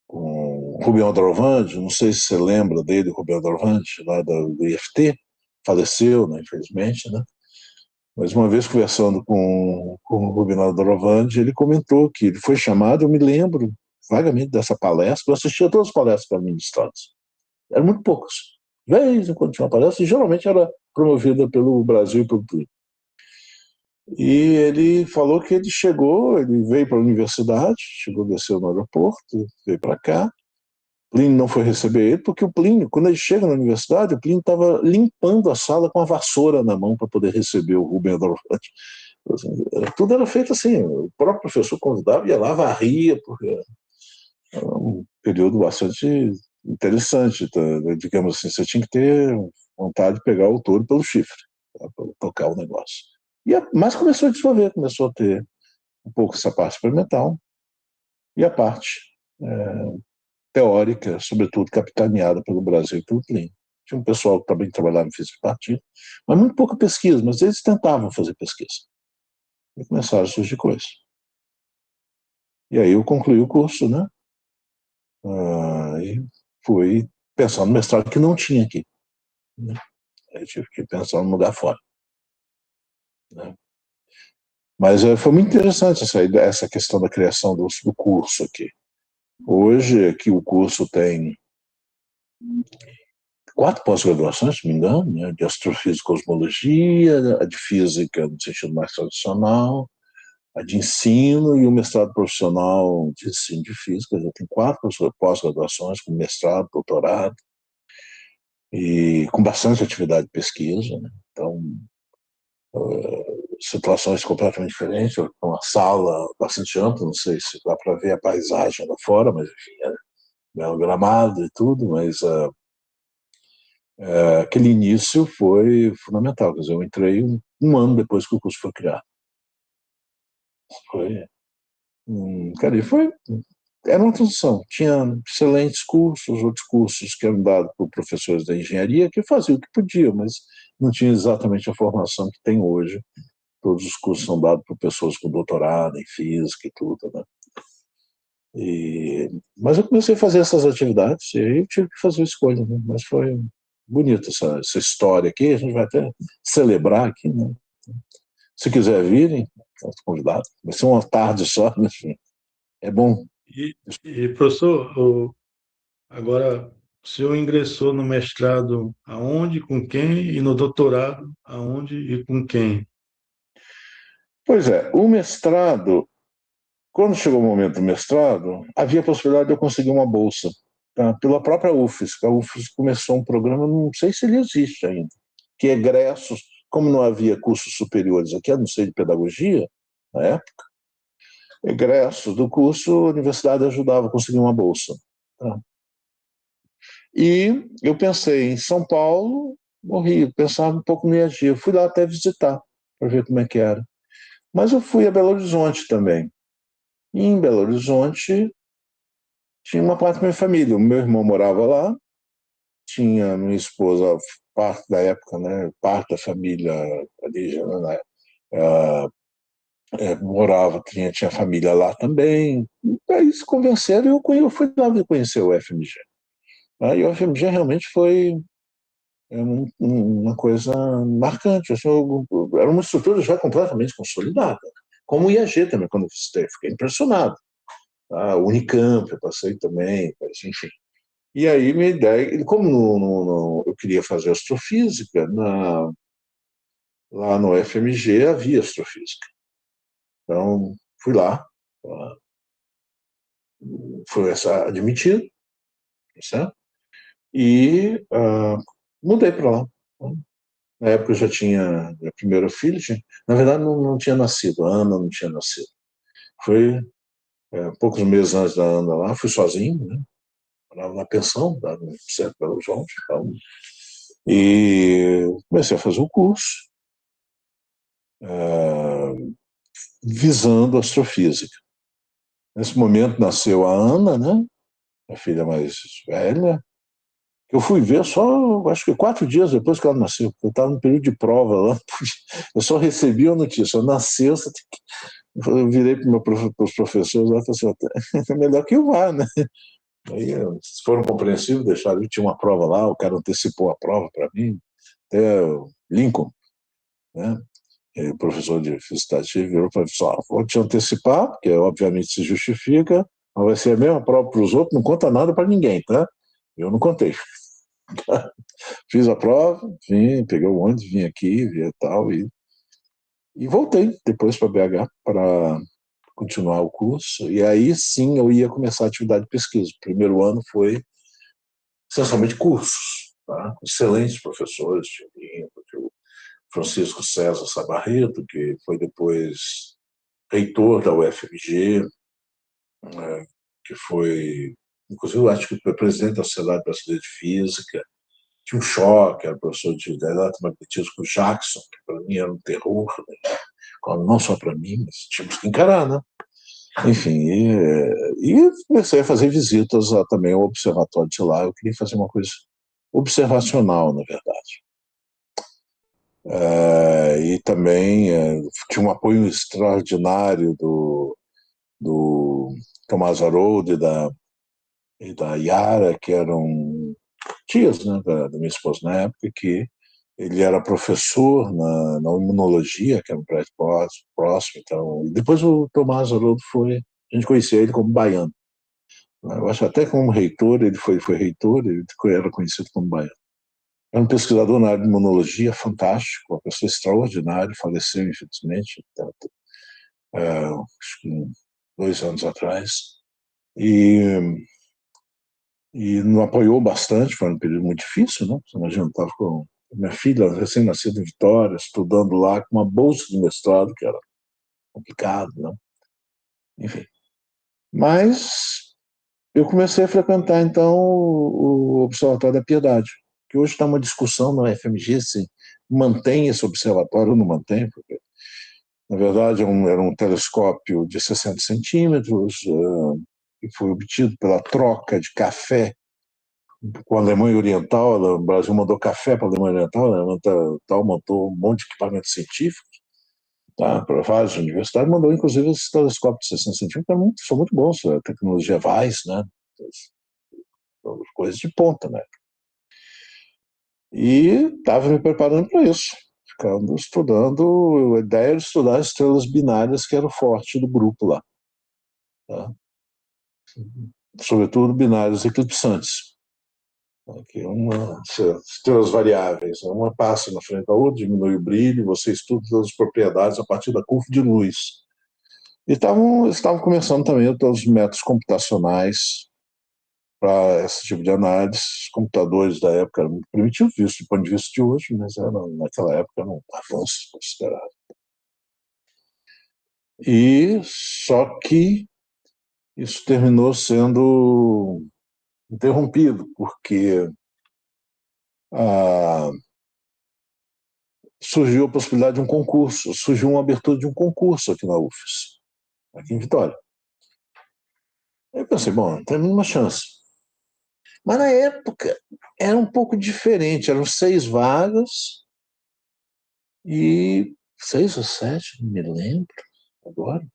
o Rubem Aldrovandi, não sei se você lembra dele, o Rubem Aldrovandi, lá do IFT, faleceu, né, infelizmente, né? Mas uma vez conversando com o Rubem Aldrovandi, ele comentou que ele foi chamado, eu me lembro vagamente dessa palestra, eu assistia a todas as palestras para ministradas. Eram muito poucas. De vez em quando tinha uma palestra, e geralmente era promovida pelo Brasil e pelo Plínio. E ele falou que ele veio para a universidade, desceu no aeroporto, veio para cá. Plínio não foi receber ele, porque o Plínio, quando ele chega na universidade, o Plínio estava limpando a sala com a vassoura na mão para poder receber o Rubem Aldrovandi. Tudo era feito assim, o próprio professor convidava, ia lá, varria, porque era um período bastante interessante, tá? Digamos assim, você tinha que ter vontade de pegar o touro pelo chifre, para tocar o negócio. Mas começou a desenvolver, começou a ter um pouco essa parte experimental e a parte teórica, sobretudo capitaneada pelo Brasil e pelo Plínio. Tinha um pessoal que também trabalhava em física de partido, mas muito pouca pesquisa, mas eles tentavam fazer pesquisa. E começaram a surgir coisas. E aí eu concluí o curso, né? E fui pensar no mestrado que não tinha aqui. Né? Eu tive que pensar num lugar fora, né? Mas foi muito interessante essa questão da criação do curso aqui. Hoje, aqui o curso tem 4 pós-graduações, se não me engano, né? De astrofísica e cosmologia, a de física no sentido mais tradicional, a de ensino e o mestrado profissional de ensino de física. Já tem 4 pós-graduações, com mestrado, doutorado, e com bastante atividade de pesquisa, né? Então, situações completamente diferentes, uma sala bastante ampla, não sei se dá para ver a paisagem lá fora, mas enfim, é belo gramado e tudo, mas aquele início foi fundamental. Quer dizer, eu entrei um ano depois que o curso foi criado. Foi, cara, e foi, era uma transição. Tinha excelentes cursos, outros cursos que eram dados por professores da engenharia que faziam o que podiam, mas não tinha exatamente a formação que tem hoje. Todos os cursos são dados por pessoas com doutorado em física e tudo, né? Mas eu comecei a fazer essas atividades e aí eu tive que fazer a escolha, né? Mas foi bonita essa história aqui, a gente vai até celebrar aqui, né? Se quiser virem, estão convidados. Vai ser uma tarde só, mas enfim, é bom. E, professor, agora o senhor ingressou no mestrado aonde, com quem, e no doutorado aonde e com quem? Pois é, o mestrado, quando chegou o momento do mestrado, havia a possibilidade de eu conseguir uma bolsa, tá? Pela própria UFES. A UFES começou um programa, não sei se ele existe ainda, que egressos, como não havia cursos superiores aqui, a não ser de pedagogia, na época, egressos do curso, a universidade ajudava a conseguir uma bolsa. Tá? E eu pensei em São Paulo, no Rio, pensava um pouco no IAG. Eu fui lá até visitar, para ver como é que era. Mas eu fui a Belo Horizonte também. E em Belo Horizonte tinha uma parte da minha família. O meu irmão morava lá, tinha minha esposa, parte da época, né, parte da família alienígena, né, morava, tinha família lá também. E aí se convenceram e eu fui lá conhecer o FMG. E o FMG realmente foi uma coisa marcante. Assim, era uma estrutura já completamente consolidada. Como o IAG também, quando eu visitei, fiquei impressionado. O Unicamp, eu passei também, enfim. E aí minha ideia, como eu queria fazer astrofísica, lá no FMG havia astrofísica. Então, fui lá, fui admitido, certo? E mudei para lá. Na época eu já tinha a primeira filha, na verdade não tinha nascido, a Ana não tinha nascido. Foi poucos meses antes da Ana lá, fui sozinho, né? Na pensão, no Centro Belo Horizonte. Então, e comecei a fazer o curso, visando astrofísica. Nesse momento nasceu a Ana, né? A filha mais velha. Eu fui ver só, acho que 4 dias depois que ela nasceu, porque eu estava no período de prova lá. Eu só recebi a notícia. Nasceu, você tem que... Eu virei para os professores lá e falei assim: é melhor que eu vá, né? Aí eles foram compreensivos, deixaram. Tinha uma prova lá, o cara antecipou a prova para mim, até o Lincoln, né? O professor de física virou para mim: só vou te antecipar, porque obviamente se justifica, mas vai ser a mesma prova para os outros, não conta nada para ninguém, tá? Eu não contei. Fiz a prova, peguei o ônibus, vim aqui, vi e tal, e voltei depois para BH para continuar o curso. E aí sim eu ia começar a atividade de pesquisa. O primeiro ano foi essencialmente cursos, tá? Excelentes professores, o Francisco César Sabarreto, que foi depois reitor da UFMG, né, que foi, inclusive, acho que foi presidente da Sociedade Brasileira de Física. Tinha um choque, era professor de eletromagnetismo com o Jackson, que para mim era um terror, né? Não só para mim, mas tínhamos que encarar, né? Enfim, e comecei a fazer visitas também ao observatório de lá. Eu queria fazer uma coisa observacional, na verdade. E também tinha um apoio extraordinário do Tomás Haroldo e da Yara, que eram tias, né, da minha esposa na época, que Ele era professor na imunologia, que era um prédio próximo. Então, depois o Tomás Haroldo a gente conhecia ele como baiano. Eu acho até como reitor, ele foi reitor, ele era conhecido como baiano. Era um pesquisador na área de imunologia, fantástico, uma pessoa extraordinária, faleceu, infelizmente, acho que 2 anos atrás. E nos apoiou bastante, foi um período muito difícil, né? Você imagina, eu estava com minha filha recém-nascida em Vitória, estudando lá com uma bolsa de mestrado, que era complicado, né? Enfim. Mas eu comecei a frequentar, então, o Observatório da Piedade, que hoje está uma discussão na UFMG se mantém esse observatório ou não mantém, porque, na verdade, era um telescópio de 60 centímetros, que foi obtido pela troca de café com a Alemanha Oriental. O Brasil mandou café para a Alemanha Oriental, a Alemanha Oriental montou um monte de equipamento científico, tá, para várias universidades, mandou inclusive esses telescópios de 60 centímetros, que são muito bons, a tecnologia Weiss, né? Coisas de ponta, né? E estava me preparando para isso, ficando estudando. A ideia era estudar as estrelas binárias, que era o forte do grupo lá, tá? Sobretudo binários eclipsantes, que estrelas variáveis, né? Uma passa na frente da outra, diminui o brilho, você estuda todas as propriedades a partir da curva de luz. E estavam começando também todos os métodos computacionais para esse tipo de análise. Os computadores da época eram muito primitivos, visto do ponto de vista de hoje, mas naquela época era um avanço considerável. E só que isso terminou sendo interrompido, porque ah, surgiu a possibilidade de um concurso, surgiu uma abertura de um concurso aqui na UFES, aqui em Vitória. Aí eu pensei, bom, tem uma chance. Mas na época era um pouco diferente, eram 6 vagas, e 6 ou 7, não me lembro agora.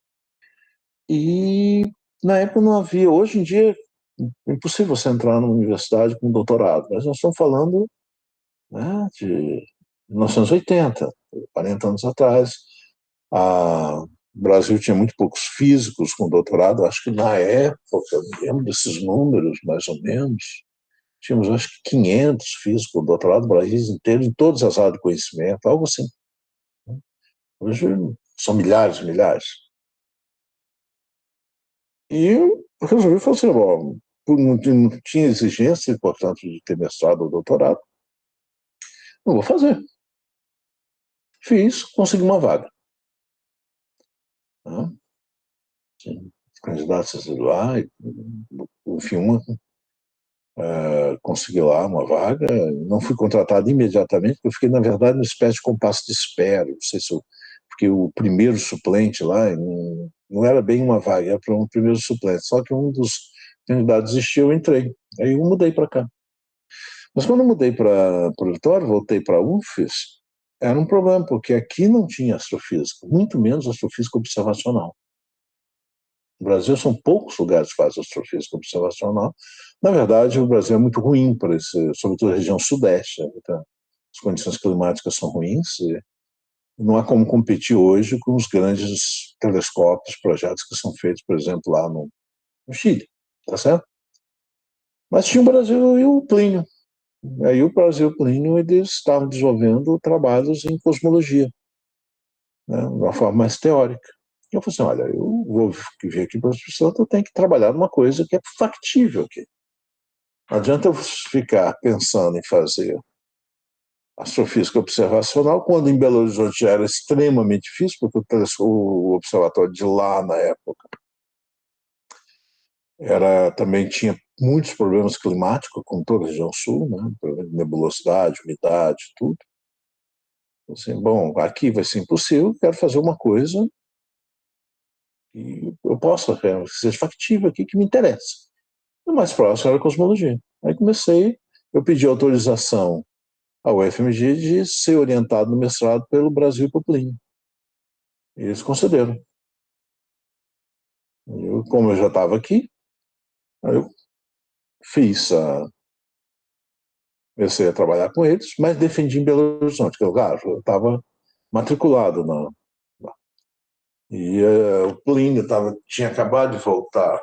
E na época não havia, hoje em dia é impossível você entrar numa universidade com doutorado, mas nós estamos falando, né, de 1980, 40 anos atrás. O Brasil tinha muito poucos físicos com doutorado, acho que na época, eu lembro desses números, mais ou menos, tínhamos acho que 500 físicos com doutorado no Brasil inteiro, em todas as áreas de conhecimento, algo assim. Hoje são milhares e milhares. E eu resolvi fazer, bom, não tinha exigência, portanto, de ter mestrado ou doutorado, não vou fazer. Fiz, consegui uma vaga. Né? Candidatos lá, enfim, consegui lá uma vaga. Não fui contratado imediatamente, porque eu fiquei, na verdade, numa espécie de compasso de espera. Não sei se eu, porque o primeiro suplente lá não era bem uma vaga, era para um primeiro suplente. Só que um dos candidatos desistiu, eu entrei. Aí eu mudei para cá. Mas quando eu mudei para o Vitória, voltei para a UFES, era um problema, porque aqui não tinha astrofísica, muito menos astrofísica observacional. No Brasil são poucos lugares que fazem astrofísica observacional. Na verdade, o Brasil é muito ruim para esse, sobretudo a região sudeste. Né? Então, as condições climáticas são ruins e não há como competir hoje com os grandes telescópios, projetos que são feitos, por exemplo, lá no Chile, tá certo? Mas tinha o Brasil e o Plínio. Aí o Brasil e o Plínio, eles estavam desenvolvendo trabalhos em cosmologia, né, de uma forma mais teórica. Eu falei assim, olha, eu vou vir aqui para o Espírito Santo, eu tenho que trabalhar numa coisa que é factível aqui. Não adianta eu ficar pensando em fazer astrofísica observacional, quando em Belo Horizonte já era extremamente difícil, porque o observatório de lá, na época, também tinha muitos problemas climáticos, como toda a região sul, né? Nebulosidade, umidade, tudo. Assim, bom, aqui vai ser impossível, quero fazer uma coisa que eu possa, que seja factível aqui, que me interessa. O mais próximo era a cosmologia. Aí eu pedi autorização ao UFMG de ser orientado no mestrado pelo Brasil e pelo Plínio. E eles concederam. Como eu já estava aqui, eu fiz Comecei a trabalhar com eles, mas defendi em Belo Horizonte, que eu estava matriculado lá. E o Plínio tinha acabado de voltar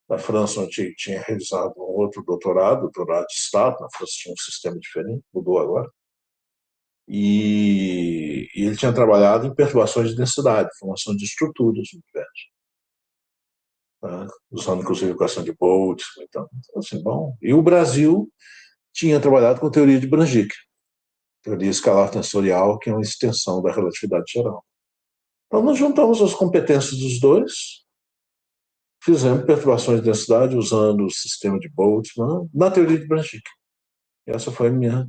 da França, onde tinha realizado um outro doutorado de Estado. Na França tinha um sistema diferente, mudou agora. E ele tinha trabalhado em perturbações de densidade, formação de estruturas no universo, tá? Usando inclusive a equação de Boltzmann. Então, assim, bom. E o Brasil tinha trabalhado com teoria de Brandtnik, teoria escalar tensorial, que é uma extensão da relatividade geral. Então, nós juntamos as competências dos dois, fizemos perturbações de densidade usando o sistema de Boltzmann na teoria de Brandtnik. Essa foi a minha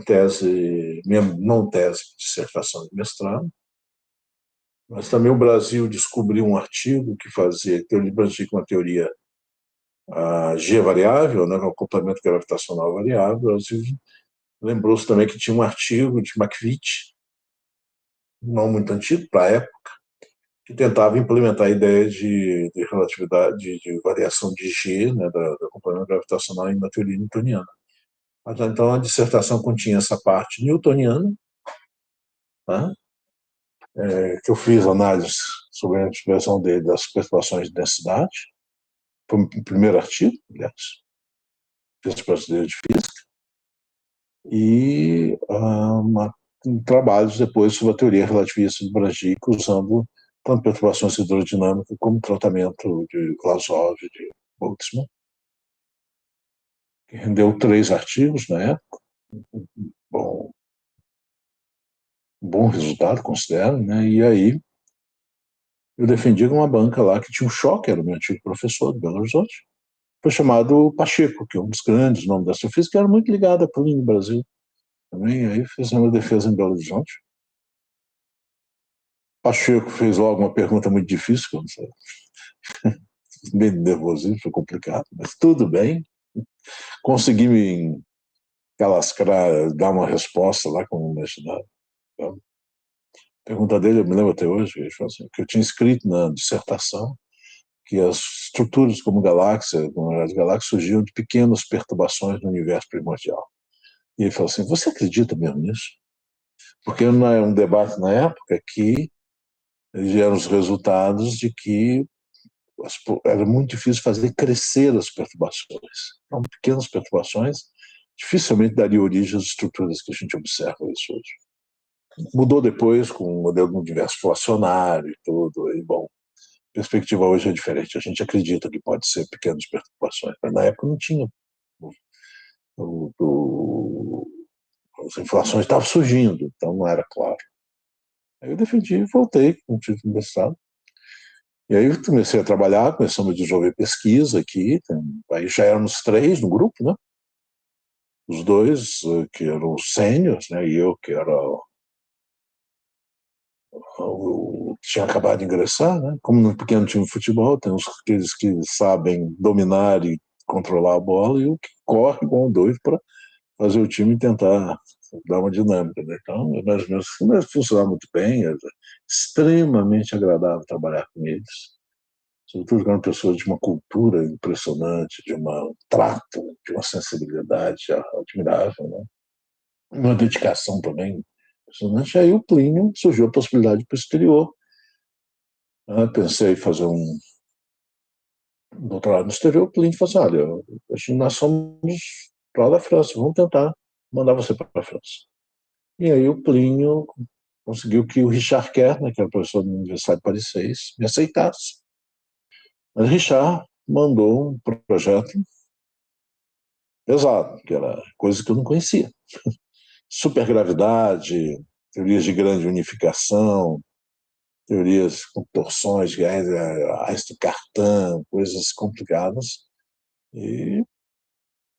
tese, minha não tese, dissertação de mestrado. Mas também o Brasil descobriu um artigo que fazia teoria de Brandtnik, uma teoria G variável, né, com o complemento gravitacional variável. O Brasil lembrou-se também que tinha um artigo de Macquevich, não muito antigo para a época, que tentava implementar a ideia de relatividade, de variação de G, né, da complemento gravitacional na teoria newtoniana. Então, a dissertação continha essa parte newtoniana, né, que eu fiz análise sobre a expressão dele das perturbações de densidade. Foi o primeiro artigo, aliás, Ciência Brasileira de Física, e trabalhos depois sobre a teoria relativista de Brandtnik, usando tanto perturbações hidrodinâmicas como tratamento de Vlasov, de Boltzmann, que rendeu 3 artigos na época. Bom, bom resultado, considero, né? E aí eu defendi uma banca lá que tinha um choque, era o meu antigo professor de Belo Horizonte, foi chamado Pacheco, que é um dos grandes nomes da astrofísica, que era muito ligado a Plínio no Brasil também. Aí fiz uma defesa em Belo Horizonte. Pacheco fez logo uma pergunta muito difícil, que eu não sei, bem nervosismo, foi complicado, mas tudo bem. Consegui me calascar, dar uma resposta lá com a universidade. A pergunta dele, eu me lembro até hoje, ele falou assim, que eu tinha escrito na dissertação que as estruturas como as galáxias surgiam de pequenas perturbações no universo primordial. E ele falou assim, você acredita mesmo nisso? Porque é um debate na época que eram os resultados de que era muito difícil fazer crescer as perturbações. Então, pequenas perturbações dificilmente daria origem às estruturas que a gente observa isso hoje. Mudou depois com o modelo do universo inflacionário e tudo, e bom, a perspectiva hoje é diferente. A gente acredita que pode ser pequenas perturbações, mas na época não tinha. O, o, as inflações estavam surgindo, então não era claro. Aí eu defendi e voltei com o título de mestrado. E aí eu comecei a trabalhar, começamos a desenvolver pesquisa aqui, aí já éramos 3 no grupo, né? Os 2 que eram os sêniores, né? E eu que era tinha acabado de ingressar, né? Como num pequeno time de futebol, tem aqueles que sabem dominar e controlar a bola e o que corre com o doido para fazer o time tentar dar uma dinâmica, né? Então, nós funcionava muito bem, era extremamente agradável trabalhar com eles, sobretudo com pessoas de uma cultura impressionante, de um trato, de uma sensibilidade admirável, né? Uma dedicação também impressionante. Aí o Plínio surgiu a possibilidade para o exterior. Eu pensei em fazer um doutorado no exterior. O Plínio falou assim, olha, nós somos lá da França, vamos tentar mandar você para a França. E aí o Plínio conseguiu que o Richard Kerner, que era professor da Universidade de Paris 6, me aceitasse. Mas o Richard mandou um projeto pesado, que era coisa que eu não conhecia. Supergravidade, teorias de grande unificação, teorias com torções, Einstein-Cartan, coisas complicadas. E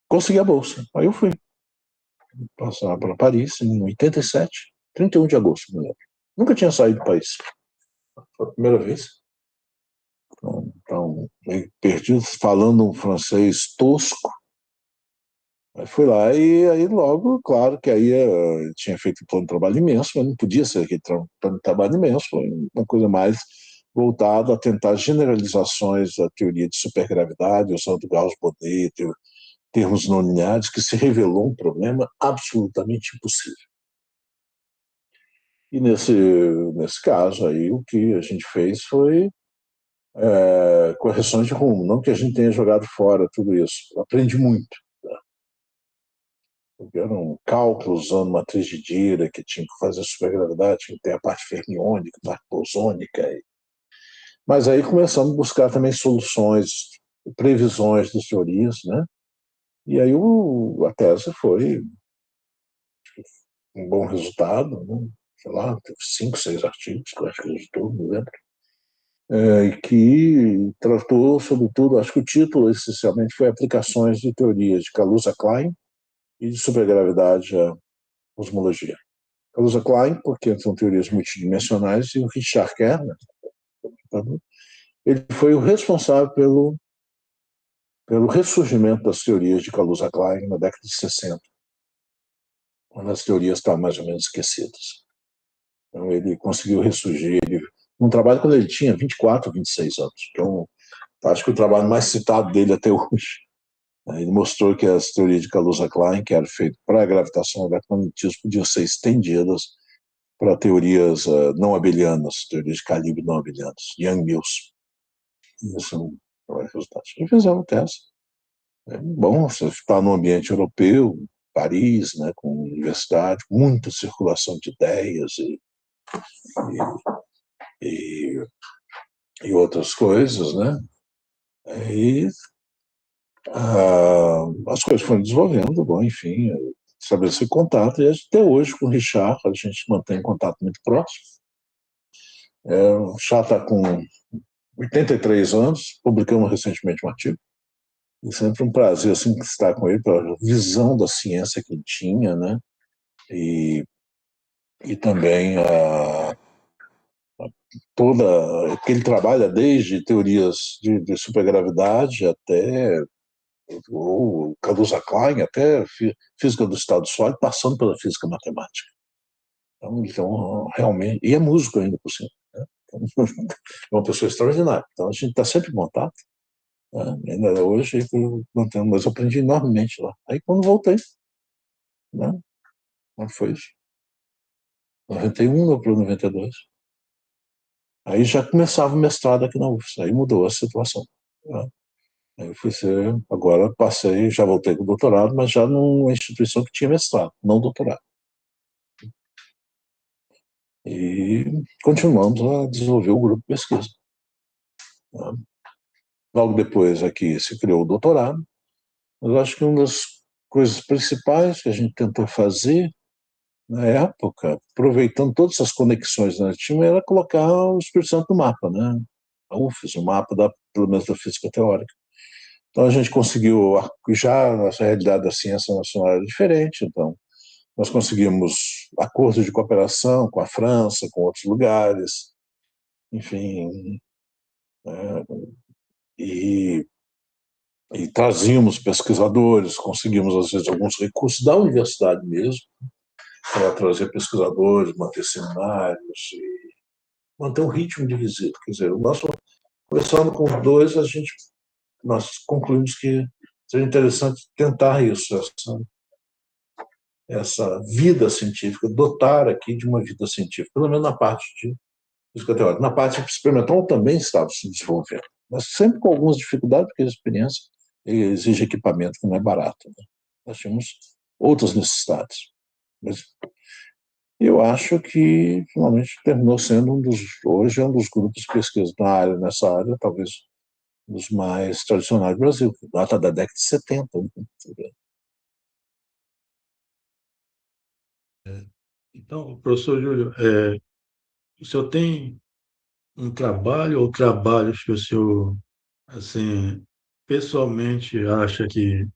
consegui a bolsa. Aí eu fui passar para Paris em 87, 31 de agosto, me lembro. Nunca tinha saído do país. Foi a primeira vez. Então perdido, falando um francês tosco. Aí fui lá e aí logo, claro que aí tinha feito um plano de trabalho imenso, mas não podia ser aquele plano de trabalho imenso, foi uma coisa mais voltada a tentar generalizações da teoria de supergravidade, usando Gauss-Bonnet, termos não lineares, que se revelou um problema absolutamente impossível. E nesse caso aí, o que a gente fez foi correções de rumo, não que a gente tenha jogado fora tudo isso. Eu aprendi muito. Era um cálculo usando matriz de Dirac, que tinha que fazer supergravidade, tinha que ter a parte fermiônica, a parte bosônica. Mas aí começamos a buscar também soluções, previsões das teorias, né? E aí a tese foi um bom resultado, né? Sei lá, teve 5, 6 artigos, que eu acho que editou, não lembro, e que tratou, sobretudo, acho que o título essencialmente foi Aplicações de Teorias de Kaluza-Klein e de Supergravidade à Cosmologia. Kaluza-Klein, porque são teorias multidimensionais, e o Richard Kerner, ele foi o responsável pelo ressurgimento das teorias de Kaluza-Klein na década de 60, quando as teorias estavam mais ou menos esquecidas. Então, ele conseguiu ressurgir, um trabalho quando ele tinha 24, 26 anos. Então, acho que o trabalho mais citado dele até hoje. Ele mostrou que as teorias de Kaluza-Klein, que eram feitas para a gravitação e eletromagnetismo, podiam ser estendidas para teorias não abelianas, teorias de calibre não abelianas, Young-Mills. Isso é um resultado. E fizemos teste. É bom, você está no ambiente europeu, Paris, né, com universidade, muita circulação de ideias e, e outras coisas, né? E as coisas foram desenvolvendo, bom, enfim, estabelecer contato, e até hoje com o Richard a gente mantém contato muito próximo. O Richard está com 83 anos, publicamos recentemente um artigo, e sempre um prazer assim, estar com ele, pela visão da ciência que ele tinha, né? E também toda que ele trabalha desde teorias de supergravidade até o Kaluza-Klein, até física do estado sólido, passando pela física matemática. Então, realmente, e é músico ainda por cima, né? Então, é uma pessoa extraordinária. Então a gente está sempre em contato, né? Ainda hoje, mas eu aprendi enormemente lá. Aí quando voltei, né? Quando foi isso? 91 para 92. Aí já começava o mestrado aqui na UFS, aí mudou a situação, né? Aí fui ser, agora passei, já voltei com o doutorado, mas já numa instituição que tinha mestrado, não doutorado. E continuamos a desenvolver o grupo de pesquisa. Logo depois aqui se criou o doutorado, mas acho que uma das coisas principais que a gente tentou fazer na época, aproveitando todas essas conexões que nós tínhamos, era colocar o Espírito Santo no mapa, né? A UFES, o mapa pelo menos da física teórica. Então a gente conseguiu, já a nossa realidade da ciência nacional era diferente, então nós conseguimos acordos de cooperação com a França, com outros lugares, enfim, né? e, e trazíamos pesquisadores, conseguimos às vezes alguns recursos da universidade mesmo, para trazer pesquisadores, manter seminários e manter um ritmo de visita. Quer dizer, conversando com os dois, nós concluímos que seria interessante tentar isso, essa vida científica, dotar aqui de uma vida científica, pelo menos na parte de física teórica. Na parte experimental também estava se desenvolvendo, mas sempre com algumas dificuldades, porque a experiência exige equipamento que não é barato, né? Nós tínhamos outras necessidades. Mas eu acho que finalmente terminou sendo hoje é um dos grupos de pesquisa nessa área, talvez um dos mais tradicionais do Brasil, que data da década de 70. Então, professor Júlio, o senhor tem um trabalho ou trabalhos que o senhor, assim, pessoalmente acha que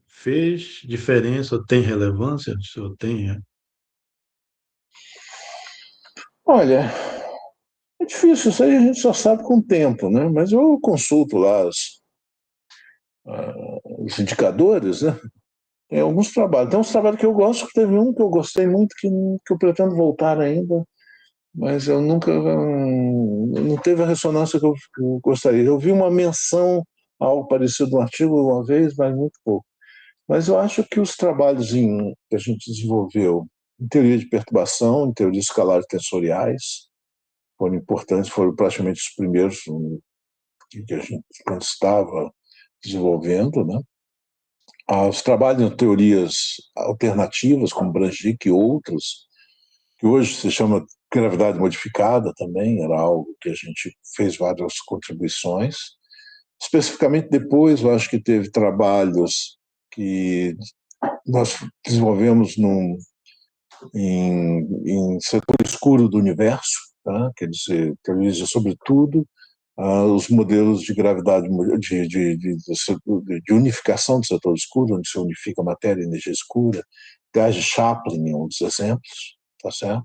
fez diferença, tem relevância? O senhor tem? Olha, é difícil, isso aí a gente só sabe com o tempo, né? Mas eu consulto lá os indicadores, né? Tem alguns trabalhos. Tem uns trabalhos que eu gosto, que teve um que eu gostei muito, que eu pretendo voltar ainda, mas eu nunca. Não teve a ressonância que eu gostaria. Eu vi uma menção algo parecido no artigo uma vez, mas muito pouco. Mas eu acho que os trabalhos que a gente desenvolveu em teoria de perturbação, em teoria escalar tensoriais, foram importantes, foram praticamente os primeiros que a gente quando estava desenvolvendo, né? Os trabalhos em teorias alternativas, como Brangic e outros, que hoje se chama gravidade modificada também, era algo que a gente fez várias contribuições. Especificamente depois, eu acho que teve trabalhos que nós desenvolvemos em setor escuro do universo, tá? Quer dizer, teoriza sobretudo os modelos de gravidade, de unificação do setor escuro, onde se unifica matéria e energia escura, gás de Chaplin é um dos exemplos, tá certo?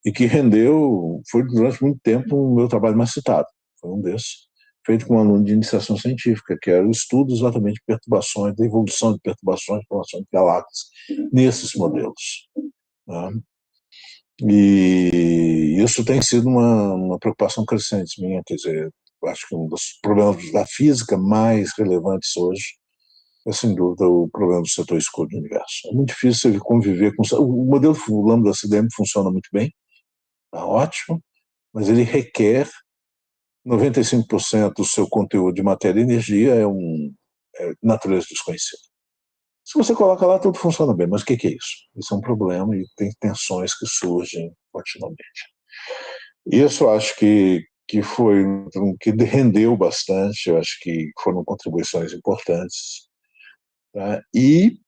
E que rendeu, foi durante muito tempo o meu trabalho mais citado, foi um desses, feito com um aluno de iniciação científica, que era o estudo exatamente de perturbações, da evolução de perturbações, formação de galáxias, nesses modelos. Tá? E isso tem sido uma preocupação crescente minha, quer dizer, acho que um dos problemas da física mais relevantes hoje é, sem dúvida, o problema do setor escuro do universo. É muito difícil ele conviver com... O modelo lambda da CDM funciona muito bem, está ótimo, mas ele requer 95% do seu conteúdo de matéria e energia é natureza desconhecida. Se você coloca lá, tudo funciona bem, mas o que é isso? Isso é um problema e tem tensões que surgem continuamente. Isso eu acho que foi que rendeu bastante, eu acho que foram contribuições importantes. Tá? E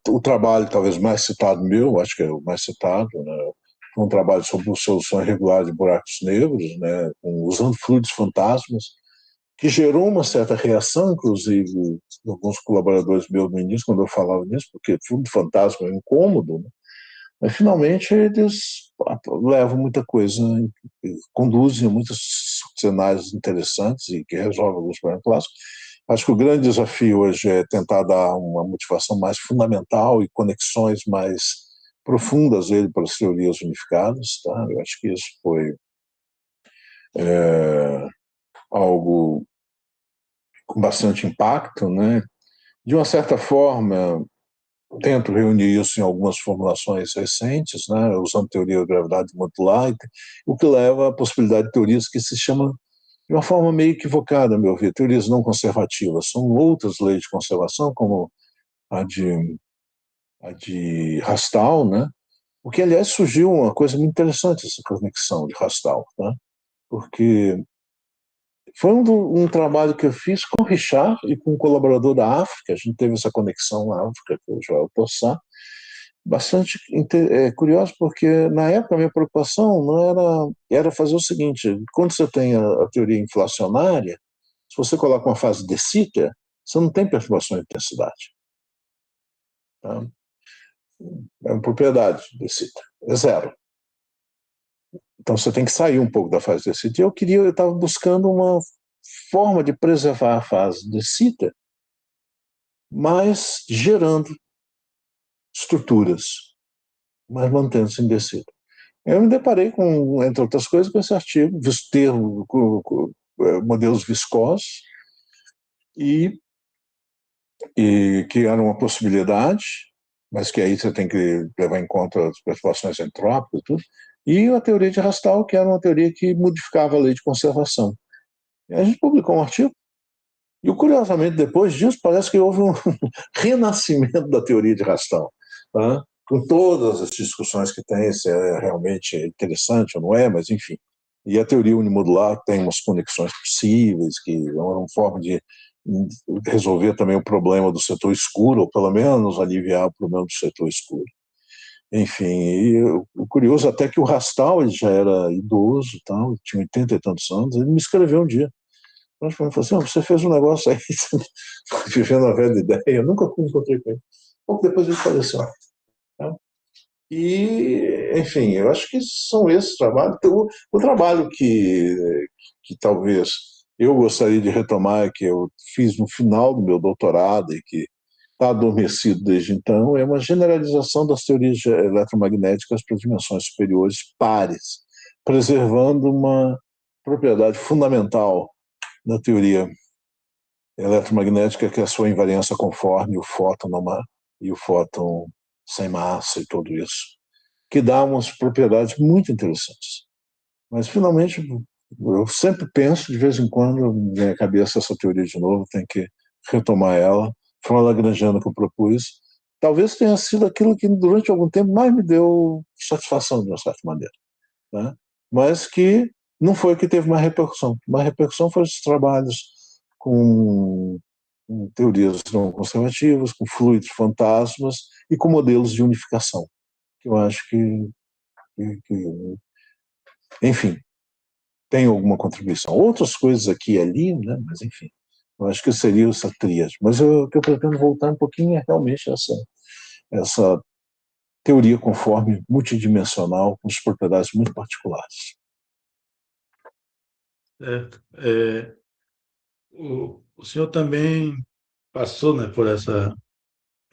o trabalho talvez mais citado meu, acho que é o mais citado, né? Foi um trabalho sobre solução irregular de buracos negros, né? Usando fluidos fantasmas, que gerou uma certa reação, inclusive, de alguns colaboradores meus no início, quando eu falava nisso, porque fluido fantasma é incômodo, né? Mas, finalmente, eles levam muita coisa, conduzem a muitos cenários interessantes e que resolvem alguns problemas clássicos. Acho que o grande desafio hoje é tentar dar uma motivação mais fundamental e conexões mais profundas dele para as teorias unificadas. Tá? Eu acho que isso foi algo com bastante impacto, né? De uma certa forma, tento reunir isso em algumas formulações recentes, né, usando teoria da gravidade modular, o que leva à possibilidade de teorias que se chamam, de uma forma meio equivocada, a meu ver, teorias não conservativas. São outras leis de conservação, como a de Rastal, né, porque, aliás, surgiu uma coisa muito interessante, essa conexão de Rastal, tá? Porque foi um trabalho que eu fiz com o Richard e com um colaborador da África, a gente teve essa conexão na África, que é o Joel Tossá, bastante curioso, porque na época a minha preocupação não era fazer o seguinte: quando você tem a teoria inflacionária, se você coloca uma fase de Sitter, você não tem perturbação de intensidade. Tá? É uma propriedade de Sitter, é zero. Então você tem que sair um pouco da fase de Sitter. Eu estava buscando uma forma de preservar a fase de Sitter, mas gerando estruturas, mas mantendo-se indeciso. Eu me deparei com, entre outras coisas, com esse artigo, termo, com modelos viscosos, e que era uma possibilidade, mas que aí você tem que levar em conta as perturbações entrópicas e tudo, e a teoria de Rastal, que era uma teoria que modificava a lei de conservação. E a gente publicou um artigo, e curiosamente, depois disso, parece que houve um renascimento da teoria de Rastal, tá? Com todas as discussões que tem, se é realmente interessante ou não é, mas enfim. E a teoria unimodular tem umas conexões possíveis, que é uma forma de resolver também o problema do setor escuro, ou pelo menos aliviar o problema do setor escuro. Enfim, e o curioso até que o Rastal, ele já era idoso, tal, tinha 80 e tantos anos, ele me escreveu um dia. Ele falou assim: você fez um negócio aí, vivendo a velha ideia, eu nunca encontrei com ele. Pouco depois ele faleceu. Tá? E, enfim, eu acho que são esses trabalhos. O trabalho que talvez eu gostaria de retomar, que eu fiz no final do meu doutorado e que está adormecido desde então, é uma generalização das teorias eletromagnéticas para dimensões superiores pares, preservando uma propriedade fundamental na teoria eletromagnética, que é a sua invariância conforme o fóton e o fóton sem massa e tudo isso, que dá umas propriedades muito interessantes. Mas, finalmente, eu sempre penso, de vez em quando, na minha cabeça essa teoria de novo, tem que retomar ela. Foi uma lagrangiana que eu propus. Talvez tenha sido aquilo que, durante algum tempo, mais me deu satisfação, de uma certa maneira, né? Mas que não foi o que teve mais repercussão. Mais repercussão foram os trabalhos com teorias não conservativas, com fluidos fantasmas e com modelos de unificação, que eu acho que enfim, tem alguma contribuição. Outras coisas aqui e ali, né? Mas, enfim, eu acho que seria essa tríade. Mas o que eu pretendo voltar um pouquinho é realmente essa teoria conforme multidimensional, com propriedades muito particulares. Certo. O senhor também passou, né, por essa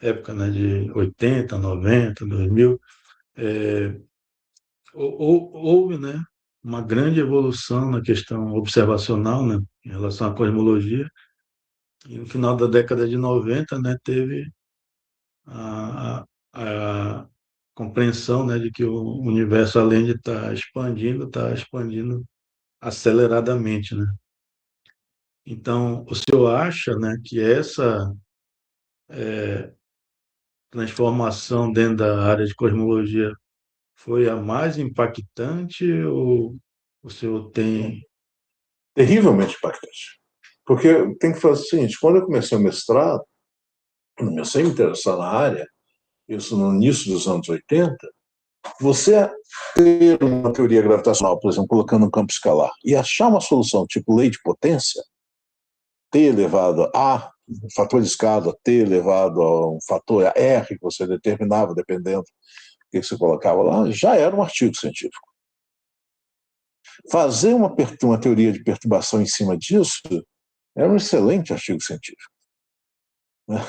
época, né, de 80, 90, 2000. É, houve, né, uma grande evolução na questão observacional, né, em relação à cosmologia. E no final da década de 90, né, teve a compreensão, né, de que o universo, além de estar expandindo, está expandindo aceleradamente, né? Então, o senhor acha, né, que essa transformação dentro da área de cosmologia foi a mais impactante ou o senhor tem... Terrivelmente impactante. Porque tem que fazer o seguinte: quando eu comecei o mestrado, comecei a me interessar na área, isso no início dos anos 80, você ter uma teoria gravitacional, por exemplo, colocando um campo escalar, e achar uma solução tipo lei de potência, T elevado a um fator de escada, T elevado a um fator R que você determinava, dependendo do que você colocava lá, já era um artigo científico. Fazer uma teoria de perturbação em cima disso era um excelente artigo científico, né?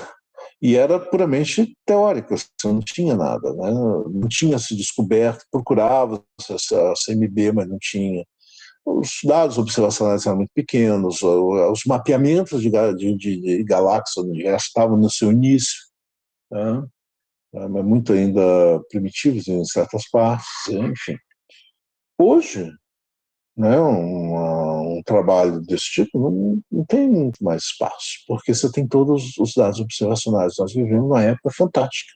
E era puramente teórico, você não tinha nada, né? Não tinha se descoberto, procurava essa CMB, mas não tinha. Os dados observacionais eram muito pequenos, os mapeamentos de galáxias já estavam no seu início, né? Mas muito ainda primitivos em certas partes, enfim. Hoje, né, um trabalho desse tipo não tem muito mais espaço, porque você tem todos os dados observacionais. Nós vivemos numa época fantástica,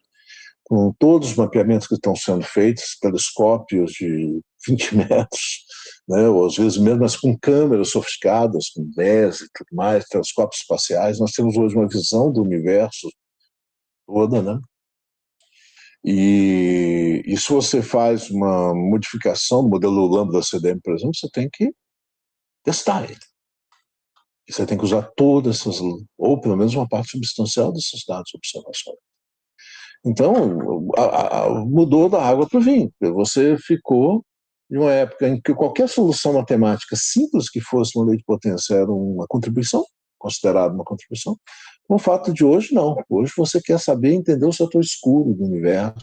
com todos os mapeamentos que estão sendo feitos, telescópios de 20 metros, né, ou às vezes mesmo mas com câmeras sofisticadas, com 10 e tudo mais, telescópios espaciais. Nós temos hoje uma visão do universo toda, né? E se você faz uma modificação do modelo lambda CDM, por exemplo, você tem que testar ele. E você tem que usar todas essas, ou pelo menos uma parte substancial desses dados observacionais. Então, mudou da água para o vinho. Você ficou em uma época em que qualquer solução matemática simples que fosse uma lei de potência era uma contribuição, considerada uma contribuição. O fato de hoje, não. Hoje você quer saber entender o setor escuro do universo.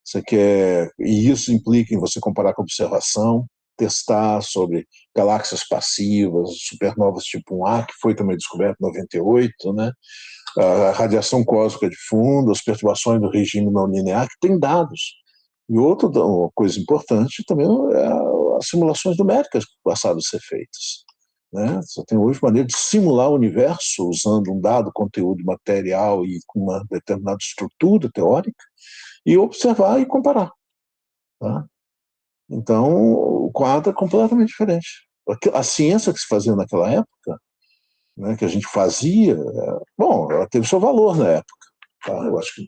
Você quer, e isso implica em você comparar com a observação, testar sobre galáxias passivas, supernovas tipo 1A, que foi também descoberto em 98, né? A radiação cósmica de fundo, as perturbações do regime não linear, que tem dados. E outra coisa importante também é as simulações numéricas que passaram a ser feitas, né? Você tem hoje maneira de simular o universo usando um dado conteúdo material e com uma determinada estrutura teórica e observar e comparar, tá? Então, o quadro é completamente diferente. A ciência que se fazia naquela época, né, que a gente fazia, bom, ela teve seu valor na época, tá? Eu acho que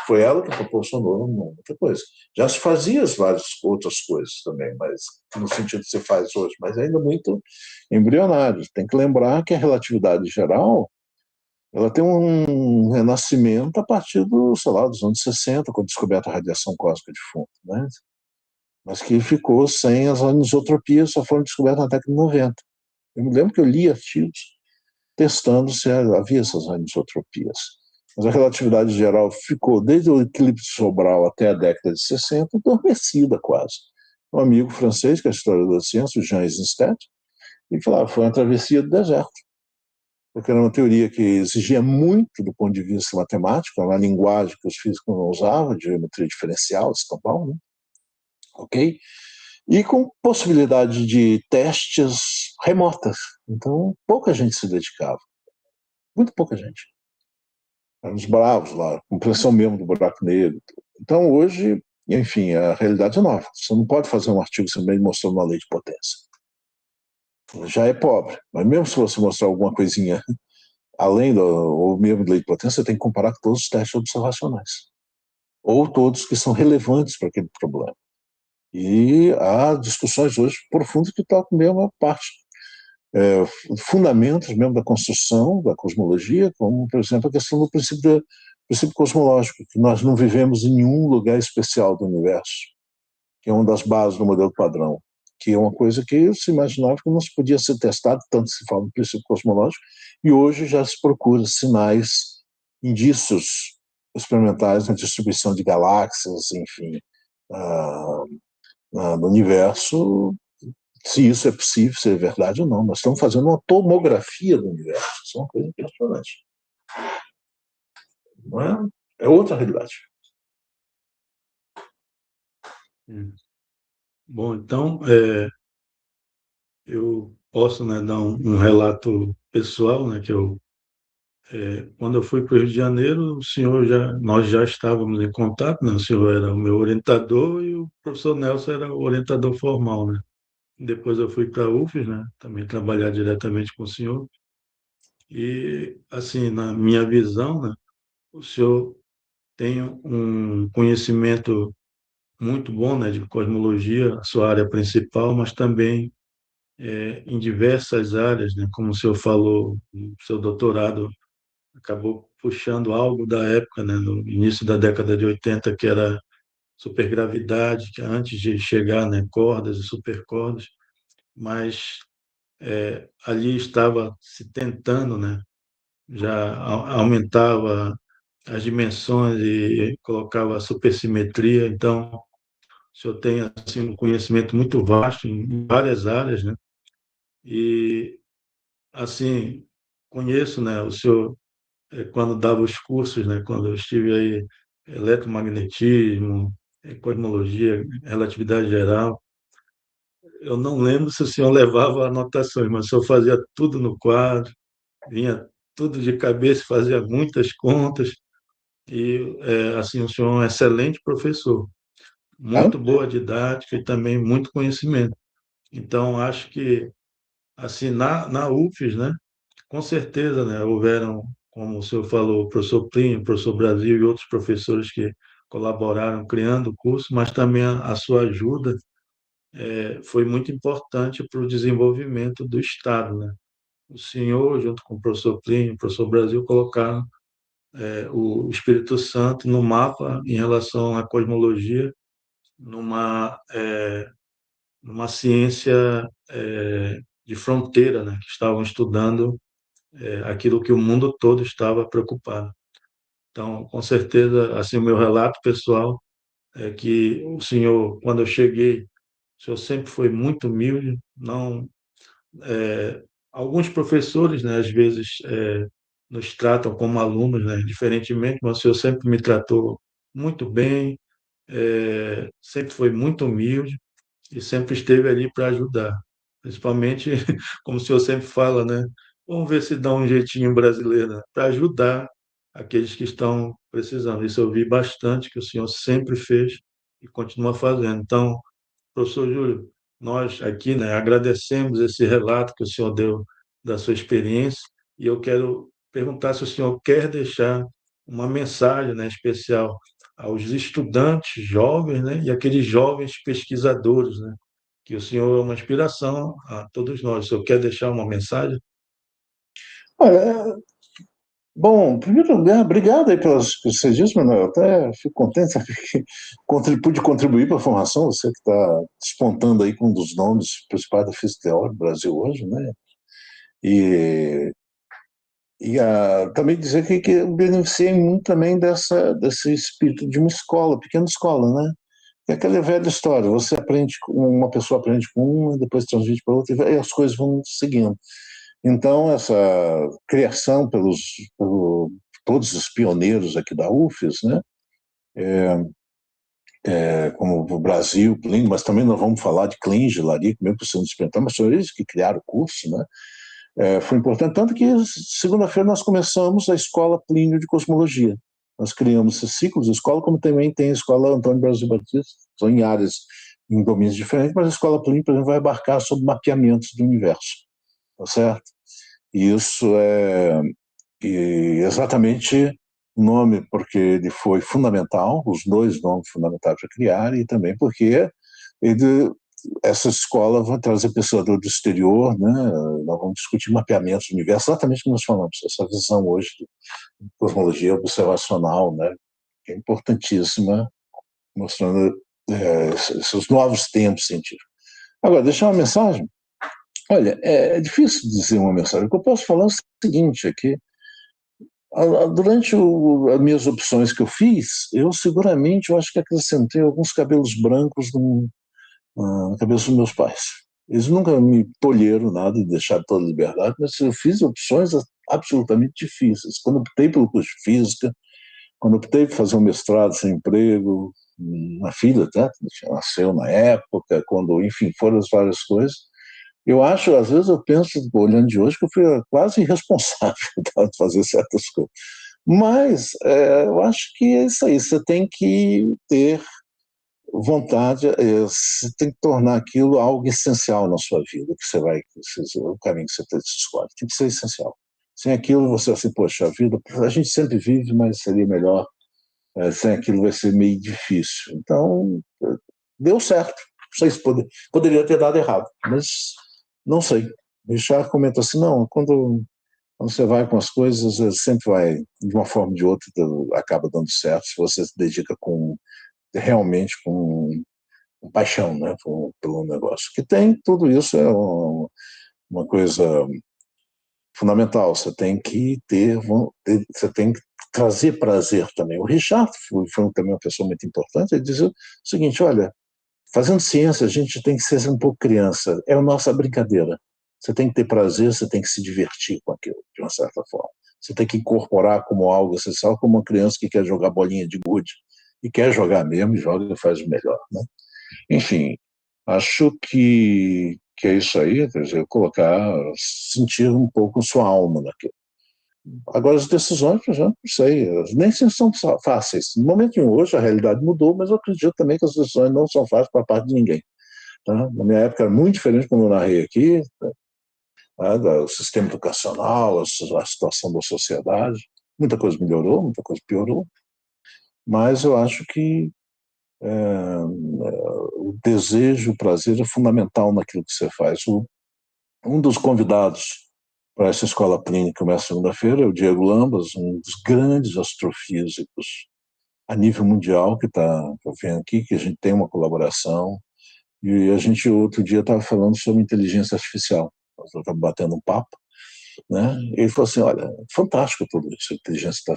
foi ela que proporcionou muita coisa. Já se fazia várias outras coisas também, mas no sentido que se faz hoje, mas ainda muito embrionário. Tem que lembrar que a relatividade geral, ela tem um renascimento a partir sei lá, dos anos 60, quando descoberta a radiação cósmica de fundo, né? Mas que ficou sem as anisotropias, só foram descobertas na década de 90. Eu me lembro que eu li artigos testando se havia essas anisotropias. Mas a relatividade geral ficou, desde o eclipse Sobral até a década de 60, adormecida quase. Um amigo francês, que é historiador da ciência, o Jean Eisenstadt, E falava, foi uma travessia do deserto, porque era uma teoria que exigia muito do ponto de vista matemático, uma linguagem que os físicos não usavam, de geometria diferencial, escambau, né? Ok? E com possibilidade de testes remotas. Então, pouca gente se dedicava, muito pouca gente. Eram os bravos lá, compreensão mesmo do buraco negro. Então, hoje, enfim, a realidade é nova. Você não pode fazer um artigo simplesmente mostrando uma lei de potência. Já é pobre, mas mesmo se você mostrar alguma coisinha além do ou mesmo da lei de potência, você tem que comparar com todos os testes observacionais, ou todos que são relevantes para aquele problema. E há discussões hoje profundas que tocam mesmo a parte, fundamentos mesmo da construção, da cosmologia, como, por exemplo, a questão do princípio cosmológico, que nós não vivemos em nenhum lugar especial do universo, que é uma das bases do modelo padrão, que é uma coisa que se imaginava que não se podia ser testado, tanto se fala do princípio cosmológico, e hoje já se procura sinais, indícios experimentais na distribuição de galáxias, enfim, no universo, se isso é possível, se é verdade ou não. Nós estamos fazendo uma tomografia do universo, isso é uma coisa impressionante. Não é? É outra realidade. Bom, então, eu posso, né, dar um relato pessoal, né, que quando eu fui para o Rio de Janeiro, nós já estávamos em contato, né, o senhor era o meu orientador e o professor Nelson era o orientador formal, né. Depois eu fui para a UFES, né, também trabalhar diretamente com o senhor. E, assim, na minha visão, né, o senhor tem um conhecimento muito bom, né, de cosmologia, a sua área principal, mas também em diversas áreas, né, como o senhor falou, o seu doutorado acabou puxando algo da época, né, no início da década de 80, que era supergravidade, que antes de chegar, né, cordas e supercordas, mas ali estava se tentando, né, já aumentava as dimensões e colocava a supersimetria. Então, o senhor tem assim um conhecimento muito vasto em várias áreas, né? E assim conheço, né? O senhor quando dava os cursos, né? Quando eu estive aí eletromagnetismo, cosmologia, relatividade geral, eu não lembro se o senhor levava anotações, mas o senhor fazia tudo no quadro, vinha tudo de cabeça, fazia muitas contas. E, assim, o senhor é um excelente professor, Tá? muito boa didática e também muito conhecimento. Então, acho que, assim, na UFES, né, com certeza, né, houveram, como o senhor falou, o professor Plínio, o professor Brasil e outros professores que colaboraram criando o curso, mas também a sua ajuda foi muito importante para o desenvolvimento do Estado, né? O senhor, junto com o professor Plínio, o professor Brasil, colocaram o Espírito Santo no mapa em relação à cosmologia, numa, numa ciência de fronteira, né, que estavam estudando aquilo que o mundo todo estava preocupado. Então, com certeza, assim, o meu relato pessoal é que o senhor, quando eu cheguei, o senhor sempre foi muito humilde, não alguns professores, né, às vezes nos tratam como alunos, né, diferentemente, mas o senhor sempre me tratou muito bem, sempre foi muito humilde e sempre esteve ali para ajudar. Principalmente, como o senhor sempre fala, né? Vamos ver se dá um jeitinho brasileiro, né? Para ajudar aqueles que estão precisando. Isso eu vi bastante que o senhor sempre fez e continua fazendo. Então, professor Júlio, nós aqui, né, agradecemos esse relato que o senhor deu da sua experiência e eu quero perguntar se o senhor quer deixar uma mensagem, né, especial aos estudantes jovens, né, e aqueles jovens pesquisadores, né, que o senhor é uma inspiração a todos nós. O senhor quer deixar uma mensagem? Olha, bom, em primeiro lugar, obrigado aí pelas que você disse, Manuel. Eu até fico contente que pude contribuir para a formação, você que está despontando aí com um dos nomes principais da física teórica do Brasil hoje, né? E, também dizer que eu beneficiei muito também desse espírito de uma escola, pequena escola, né? É aquela velha história, você aprende, uma pessoa aprende com uma, depois transmite para outra, e as coisas vão seguindo. Então, essa criação por todos os pioneiros aqui da UFES, né, como o Brasil, Plínio, mas também nós vamos falar de Klinge, Larico, mesmo que você não experimentar, mas são eles que criaram o curso, né? Foi importante, tanto que segunda-feira nós começamos a Escola Plínio de Cosmologia. Nós criamos esse ciclo de escola, como também tem a Escola Antônio Brasil Batista, são em áreas, em domínios diferentes, mas a Escola Plínio, por exemplo, vai abarcar sobre mapeamentos do universo, tá certo? E isso é exatamente o nome, porque ele foi fundamental, os dois nomes fundamentais para criar, e também porque ele, essa escola vai trazer pessoas do exterior, né? Nós vamos discutir mapeamentos do universo, exatamente como nós falamos, essa visão hoje de cosmologia observacional, né? Que é importantíssima, mostrando esses novos tempos científicos. Agora, deixar uma mensagem. Olha, é difícil dizer uma mensagem. O que eu posso falar é o seguinte aqui. Durante as minhas opções que eu fiz, eu seguramente eu acho que acrescentei alguns cabelos brancos na cabeça dos meus pais. Eles nunca me tolheram nada e deixaram toda a liberdade, mas eu fiz opções absolutamente difíceis. Quando optei pelo curso de física, quando optei por fazer um mestrado sem emprego, uma filha até, que nasceu na época, quando, enfim, foram as várias coisas, eu acho, às vezes eu penso, olhando de hoje, que eu fui quase irresponsável de fazer certas coisas. Mas eu acho que é isso aí, você tem que ter vontade, você tem que tornar aquilo algo essencial na sua vida, que você vai, o caminho que você escolhe, tem que ser essencial. Sem aquilo, você vai assim, poxa, a vida, a gente sempre vive, mas seria melhor, sem aquilo vai ser meio difícil. Então, deu certo. Não sei se poderia ter dado errado, mas não sei. Richard comenta assim, não, quando você vai com as coisas, sempre vai, de uma forma ou de outra, acaba dando certo, se você se dedica realmente com paixão, né, pelo negócio. Que tem tudo isso, é uma coisa fundamental, você tem que você tem que trazer prazer também. O Richard foi também uma pessoa muito importante, ele dizia o seguinte, olha, fazendo ciência a gente tem que ser um pouco criança, é a nossa brincadeira. Você tem que ter prazer, você tem que se divertir com aquilo, de uma certa forma. Você tem que incorporar como algo essencial, como uma criança que quer jogar bolinha de gude, e quer jogar mesmo, e joga e faz o melhor, né? Enfim, acho que é isso aí, quer dizer, colocar, sentir um pouco sua alma naquilo. Agora, as decisões, por exemplo, não sei, nem sempre são fáceis. No momento em hoje, a realidade mudou, mas eu acredito também que as decisões não são fáceis para parte de ninguém. Tá? Na minha época era muito diferente quando eu narrei aqui, tá? Do sistema educacional, a situação da sociedade. Muita coisa melhorou, muita coisa piorou, mas eu acho que o desejo, o prazer é fundamental naquilo que você faz. Um dos convidados para essa escola Plínio que começa segunda-feira é o Diego Lambas, um dos grandes astrofísicos a nível mundial que eu vendo aqui, que a gente tem uma colaboração. E a gente outro dia estava falando sobre inteligência artificial. Nós estávamos batendo um papo, né? E ele falou assim, olha, fantástico tudo isso, inteligência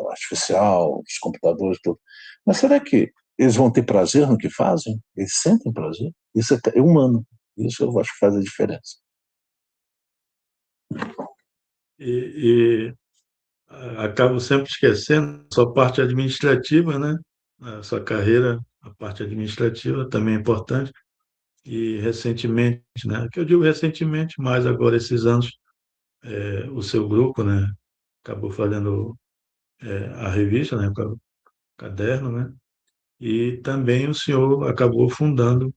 artificial, os computadores, tudo. Mas será que eles vão ter prazer no que fazem? Eles sentem prazer? Isso é humano. Isso eu acho que faz a diferença. E acabo sempre esquecendo a sua parte administrativa, né? A sua carreira, a parte administrativa também é importante. E recentemente, né? Que eu digo recentemente, mas agora esses anos, o seu grupo, né? Acabou fazendo a revista, né? O caderno, né? E também o senhor acabou fundando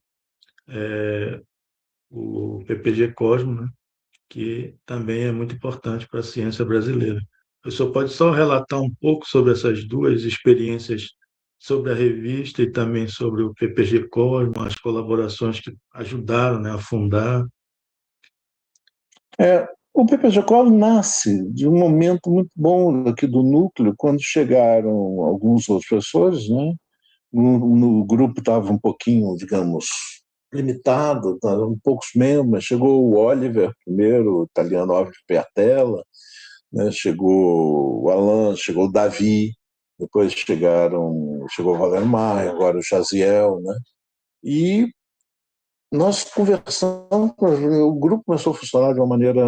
o PPG Cosmo, né? Que também é muito importante para a ciência brasileira. O senhor pode só relatar um pouco sobre essas duas experiências, sobre a revista e também sobre o PPG Cosmo, as colaborações que ajudaram, né, a fundar? O PPG-COL nasce de um momento muito bom aqui do núcleo, quando chegaram alguns outros professores, né? No grupo estava um pouquinho, digamos, limitado, estavam poucos membros, mas chegou o Oliver primeiro, o italiano Oliver Piatella, né? Chegou o Alan, chegou o Davi, depois chegou o Valério Maia, agora o Jaziel, né? E nós conversamos, o grupo começou a funcionar de uma maneira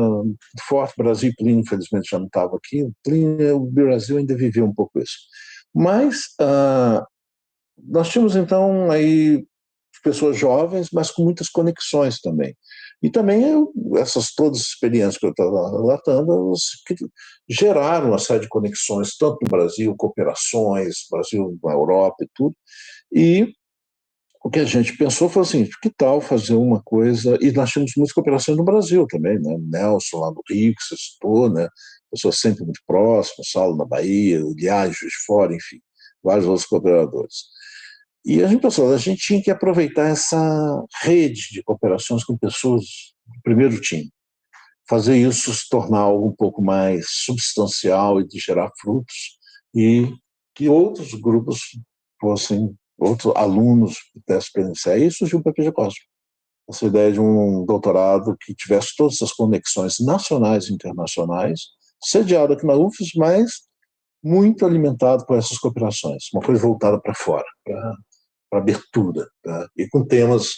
forte. Brasil e Plínio, infelizmente, já não estava aqui. O Brasil ainda viveu um pouco isso. Mas nós tínhamos, então, aí pessoas jovens, mas com muitas conexões também. E também essas todas as experiências que eu estava relatando, elas geraram uma série de conexões, tanto no Brasil, cooperações, Brasil na Europa e tudo. E o que a gente pensou foi assim, que tal fazer uma coisa... E nós tínhamos muitas cooperações no Brasil também, né? Nelson, lá do Rio, que você citou, né? Pessoas sempre muito próximas, Saulo na Bahia, Liage, Juiz de Fora, enfim, vários outros cooperadores. E a gente pensou, a gente tinha que aproveitar essa rede de cooperações com pessoas do primeiro time, fazer isso se tornar algo um pouco mais substancial e de gerar frutos, e que outros grupos fossem, outros alunos pudessem experienciar. E aí surgiu o PPG Cosmo, essa ideia de um doutorado que tivesse todas essas conexões nacionais e internacionais, sediado aqui na UFES, mas muito alimentado por essas cooperações, uma coisa voltada para fora, para abertura, tá? E com temas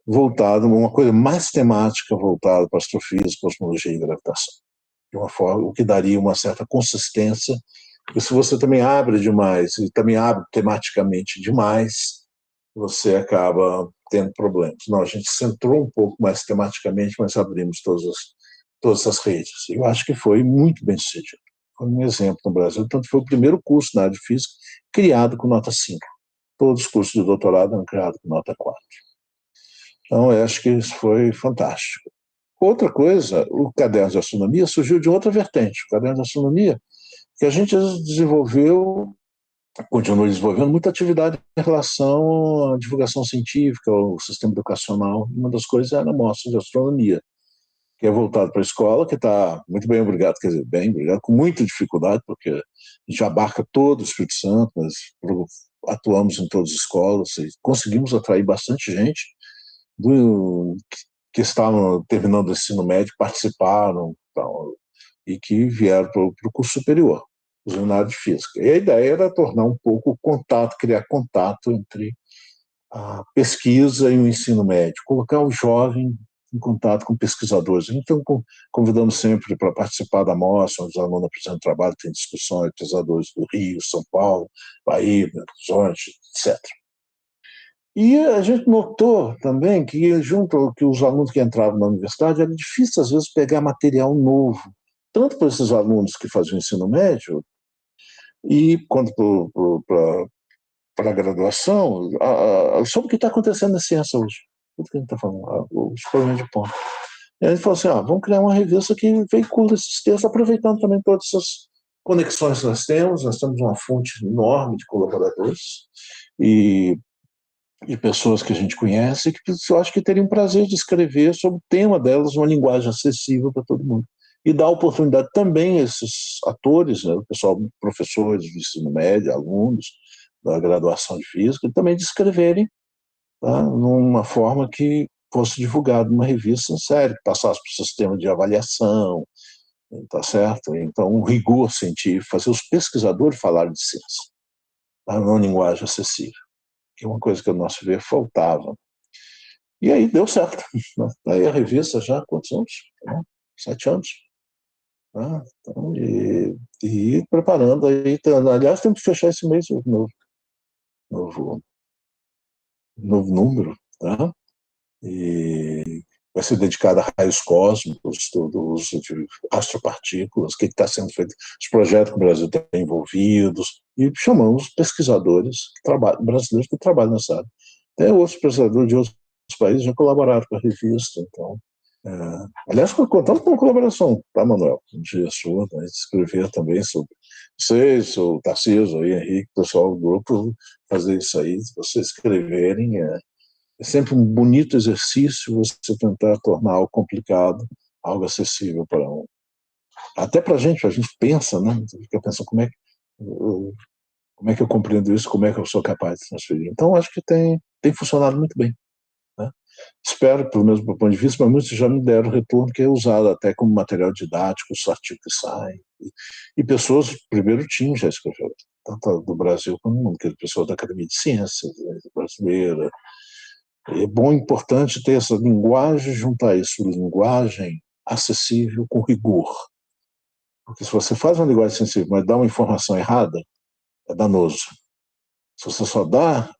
voltados, uma coisa mais temática voltada para astrofísica, cosmologia e gravitação, de uma forma, o que daria uma certa consistência, porque se você também abre demais, e também abre tematicamente demais, você acaba tendo problemas. Não, a gente centrou um pouco mais tematicamente, mas abrimos todas as redes. Eu acho que foi muito bem sucedido. Foi um exemplo no Brasil, tanto foi o primeiro curso na área de física criado com nota 5. Todos os cursos de doutorado eram criados com nota 4. Então, eu acho que isso foi fantástico. Outra coisa, o caderno de astronomia surgiu de outra vertente. O caderno de astronomia, que a gente desenvolveu, continua desenvolvendo muita atividade em relação à divulgação científica, ao sistema educacional. Uma das coisas era a mostra de astronomia, que é voltado para a escola, que está muito bem, obrigado, quer dizer, bem, obrigado, com muita dificuldade, porque a gente abarca todo o Espírito Santo, mas atuamos em todas as escolas e conseguimos atrair bastante gente que estavam terminando o ensino médio, participaram tal, e que vieram para o curso superior, na área de física. E a ideia era tornar um pouco o contato, criar contato entre a pesquisa e o ensino médio, colocar o jovem em contato com pesquisadores. Então, convidamos sempre para participar da mostra, os alunos apresentam trabalho, tem discussões, pesquisadores do Rio, São Paulo, Bahia, Belo Horizonte, etc. E a gente notou também que, junto que os alunos que entravam na universidade, era difícil, às vezes, pegar material novo, tanto para esses alunos que faziam ensino médio, e quanto para a graduação, sobre o que está acontecendo na ciência hoje. Tudo que a gente está falando, os problemas de ponto. E a gente falou assim, vamos criar uma revista que veicula esses textos, aproveitando também todas essas conexões que nós temos uma fonte enorme de colaboradores, e pessoas que a gente conhece, que eu acho que teriam prazer de escrever sobre o tema delas, uma linguagem acessível para todo mundo. E dar oportunidade também a esses atores, né, o pessoal, professores do ensino médio, alunos da graduação de física, também de escreverem, tá, numa forma que fosse divulgado numa revista séria, que passasse para o sistema de avaliação, tá certo? Então, um rigor científico, fazer os pesquisadores falarem de ciência, tá, numa linguagem acessível, que é uma coisa que, ao nosso ver, faltava. E aí deu certo. Né? Aí a revista já há quantos anos? 7 anos. Né? Então, e preparando aí. Aliás, temos que fechar esse mês o novo número. Tá? E vai ser dedicado a raios cósmicos, todo o uso de astropartículas, o que está sendo feito, os projetos que o Brasil tem envolvidos, e chamamos pesquisadores brasileiros que trabalham nessa área. Até outros pesquisadores de outros países já colaboraram com a revista, então... aliás, contamos com uma colaboração, tá, Manuel? Um dia sua, né, escrever também sobre vocês, o Tarcísio, aí, Henrique, o pessoal do grupo, fazer isso aí, se vocês escreverem, é sempre um bonito exercício você tentar tornar algo complicado, algo acessível para até para a gente pensa, né? Fica pensando como é que eu compreendo isso, como é que eu sou capaz de transferir. Então, acho que tem funcionado muito bem. Né? Espero, pelo menos do ponto de vista, mas muitos já me deram retorno, que é usado até como material didático, os artigos que saem. E pessoas do primeiro time já escreveram. tanto do Brasil como do mundo, que é pessoa da Academia de Ciências brasileira. É bom, importante ter essa linguagem, juntar isso, linguagem acessível com rigor. Porque se você faz uma linguagem sensível, mas dá uma informação errada, é danoso. Se você só dá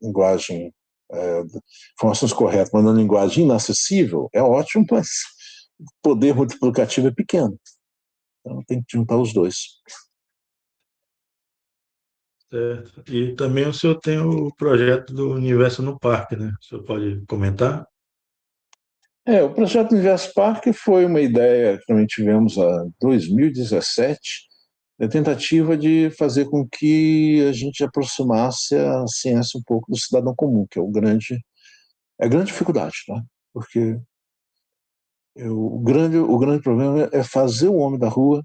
linguagem, informações corretas, mas na linguagem inacessível, é ótimo, mas o poder multiplicativo é pequeno. Então tem que juntar os dois. Certo. E também o senhor tem o projeto do Universo no Parque, né? O senhor pode comentar? O projeto Universo Parque foi uma ideia que também tivemos em 2017, a tentativa de fazer com que a gente aproximasse a ciência um pouco do cidadão comum, que é a grande dificuldade, tá? Porque o grande problema é fazer o homem da rua,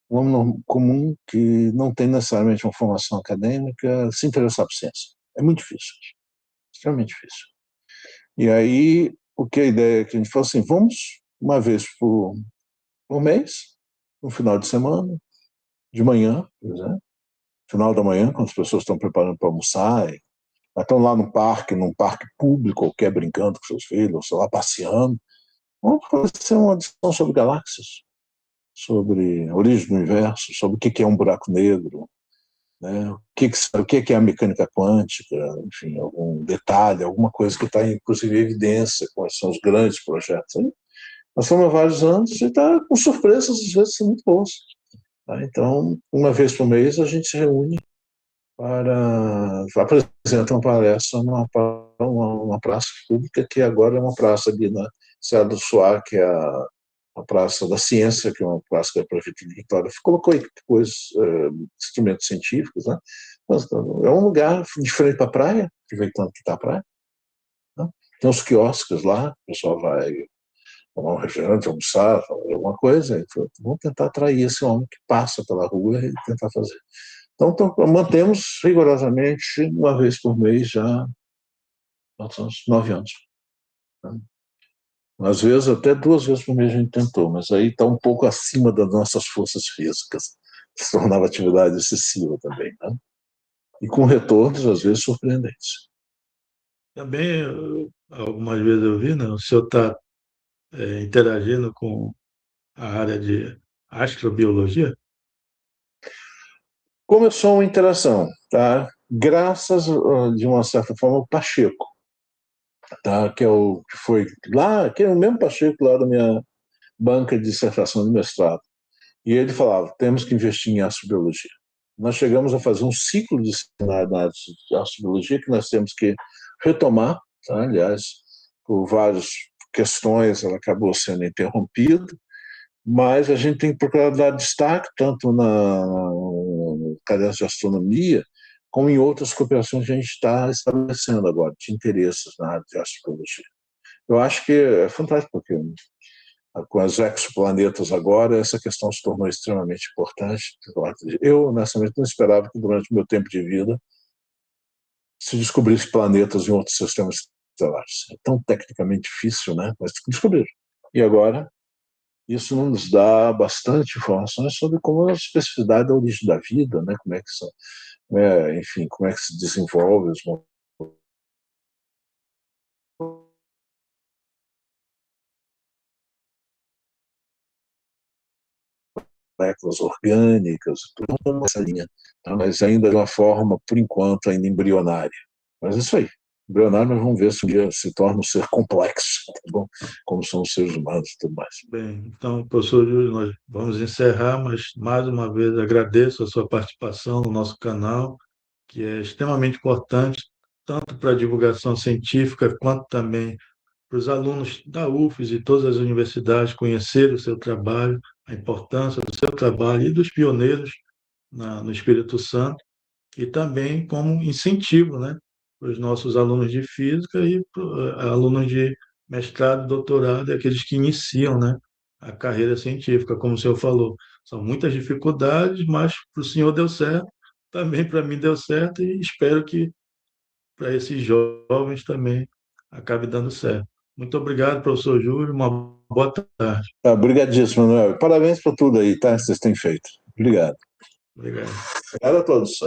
o homem comum, que não tem necessariamente uma formação acadêmica, se interessar por ciência. É muito difícil, extremamente difícil. E aí, o que a ideia é que a gente falou assim, vamos uma vez por mês, no final de semana, de manhã, por exemplo, final da manhã, quando as pessoas estão preparando para almoçar, estão lá no parque, num parque público, qualquer, brincando com seus filhos, ou sei lá, passeando. Vamos fazer uma discussão sobre galáxias, sobre a origem do universo, sobre o que é um buraco negro, né? O que é a mecânica quântica, enfim, algum detalhe, alguma coisa que está, inclusive, em evidência, quais são os grandes projetos. Nós estamos há vários anos e está com surpresas, às vezes, muito boas. Tá? Então, uma vez por mês, a gente se reúne para apresentar uma palestra numa praça pública, que agora é uma praça ali na Serra do Suá, que é a Praça da Ciência, que é uma praça que a Prefeitura de Vitória colocou aí coisas, instrumentos científicos, né? Mas, é um lugar diferente para a praia, aproveitando que está a praia. Né? Tem uns quiosques lá, o pessoal vai tomar um refrigerante, almoçar, alguma coisa. Então, vamos tentar atrair esse homem que passa pela rua e tentar fazer. Então, mantemos rigorosamente uma vez por mês já há uns 9 anos. Né? Às vezes, até 2 vezes por mês a gente tentou, mas aí está um pouco acima das nossas forças físicas. Se tornava atividade excessiva também. Né? E com retornos, às vezes, surpreendentes. Também, algumas vezes eu vi, né? O senhor está interagindo com a área de astrobiologia? Começou uma interação, tá? Graças, de uma certa forma, ao Pacheco, tá? Que foi lá, que é o mesmo Pacheco lá da minha banca de dissertação de mestrado. E ele falava, temos que investir em astrobiologia. Nós chegamos a fazer um ciclo de seminário na área de astrobiologia que nós temos que retomar, tá? Aliás, por várias questões ela acabou sendo interrompida, mas a gente tem que procurar dar destaque tanto na cadência de astronomia, como em outras cooperações que a gente está estabelecendo agora, de interesses na área de astrobiologia. Eu acho que é fantástico, porque com as exoplanetas agora, essa questão se tornou extremamente importante. Eu, honestamente, não esperava que durante o meu tempo de vida se descobrisse planetas em outros sistemas estelares. É tão tecnicamente difícil, né? Mas descobriram. E agora, isso nos dá bastante informações sobre como a especificidade da origem da vida, né? Como é que são, enfim, como é que se desenvolve os moléculas orgânicas, tudo nessa linha, tá? Mas ainda de uma forma, por enquanto, ainda embrionária. Mas é isso aí. Embrionário, nós vamos ver se um dia se torna um ser complexo, tá bom? Como são os seres humanos e tudo mais. Bem, então, professor Júlio, nós vamos encerrar, mas mais uma vez agradeço a sua participação no nosso canal, que é extremamente importante, tanto para a divulgação científica, quanto também para os alunos da UFES e todas as universidades conhecerem o seu trabalho, a importância do seu trabalho e dos pioneiros no Espírito Santo, e também como incentivo, né, para os nossos alunos de física e para alunos de mestrado, doutorado, e aqueles que iniciam, né, a carreira científica, como o senhor falou. São muitas dificuldades, mas para o senhor deu certo, também para mim deu certo, e espero que para esses jovens também acabe dando certo. Muito obrigado, professor Júlio, uma boa tarde. Obrigadíssimo, Manuel. Parabéns por tudo aí, tá? Que vocês têm feito. Obrigado. Obrigado. Obrigado a todos.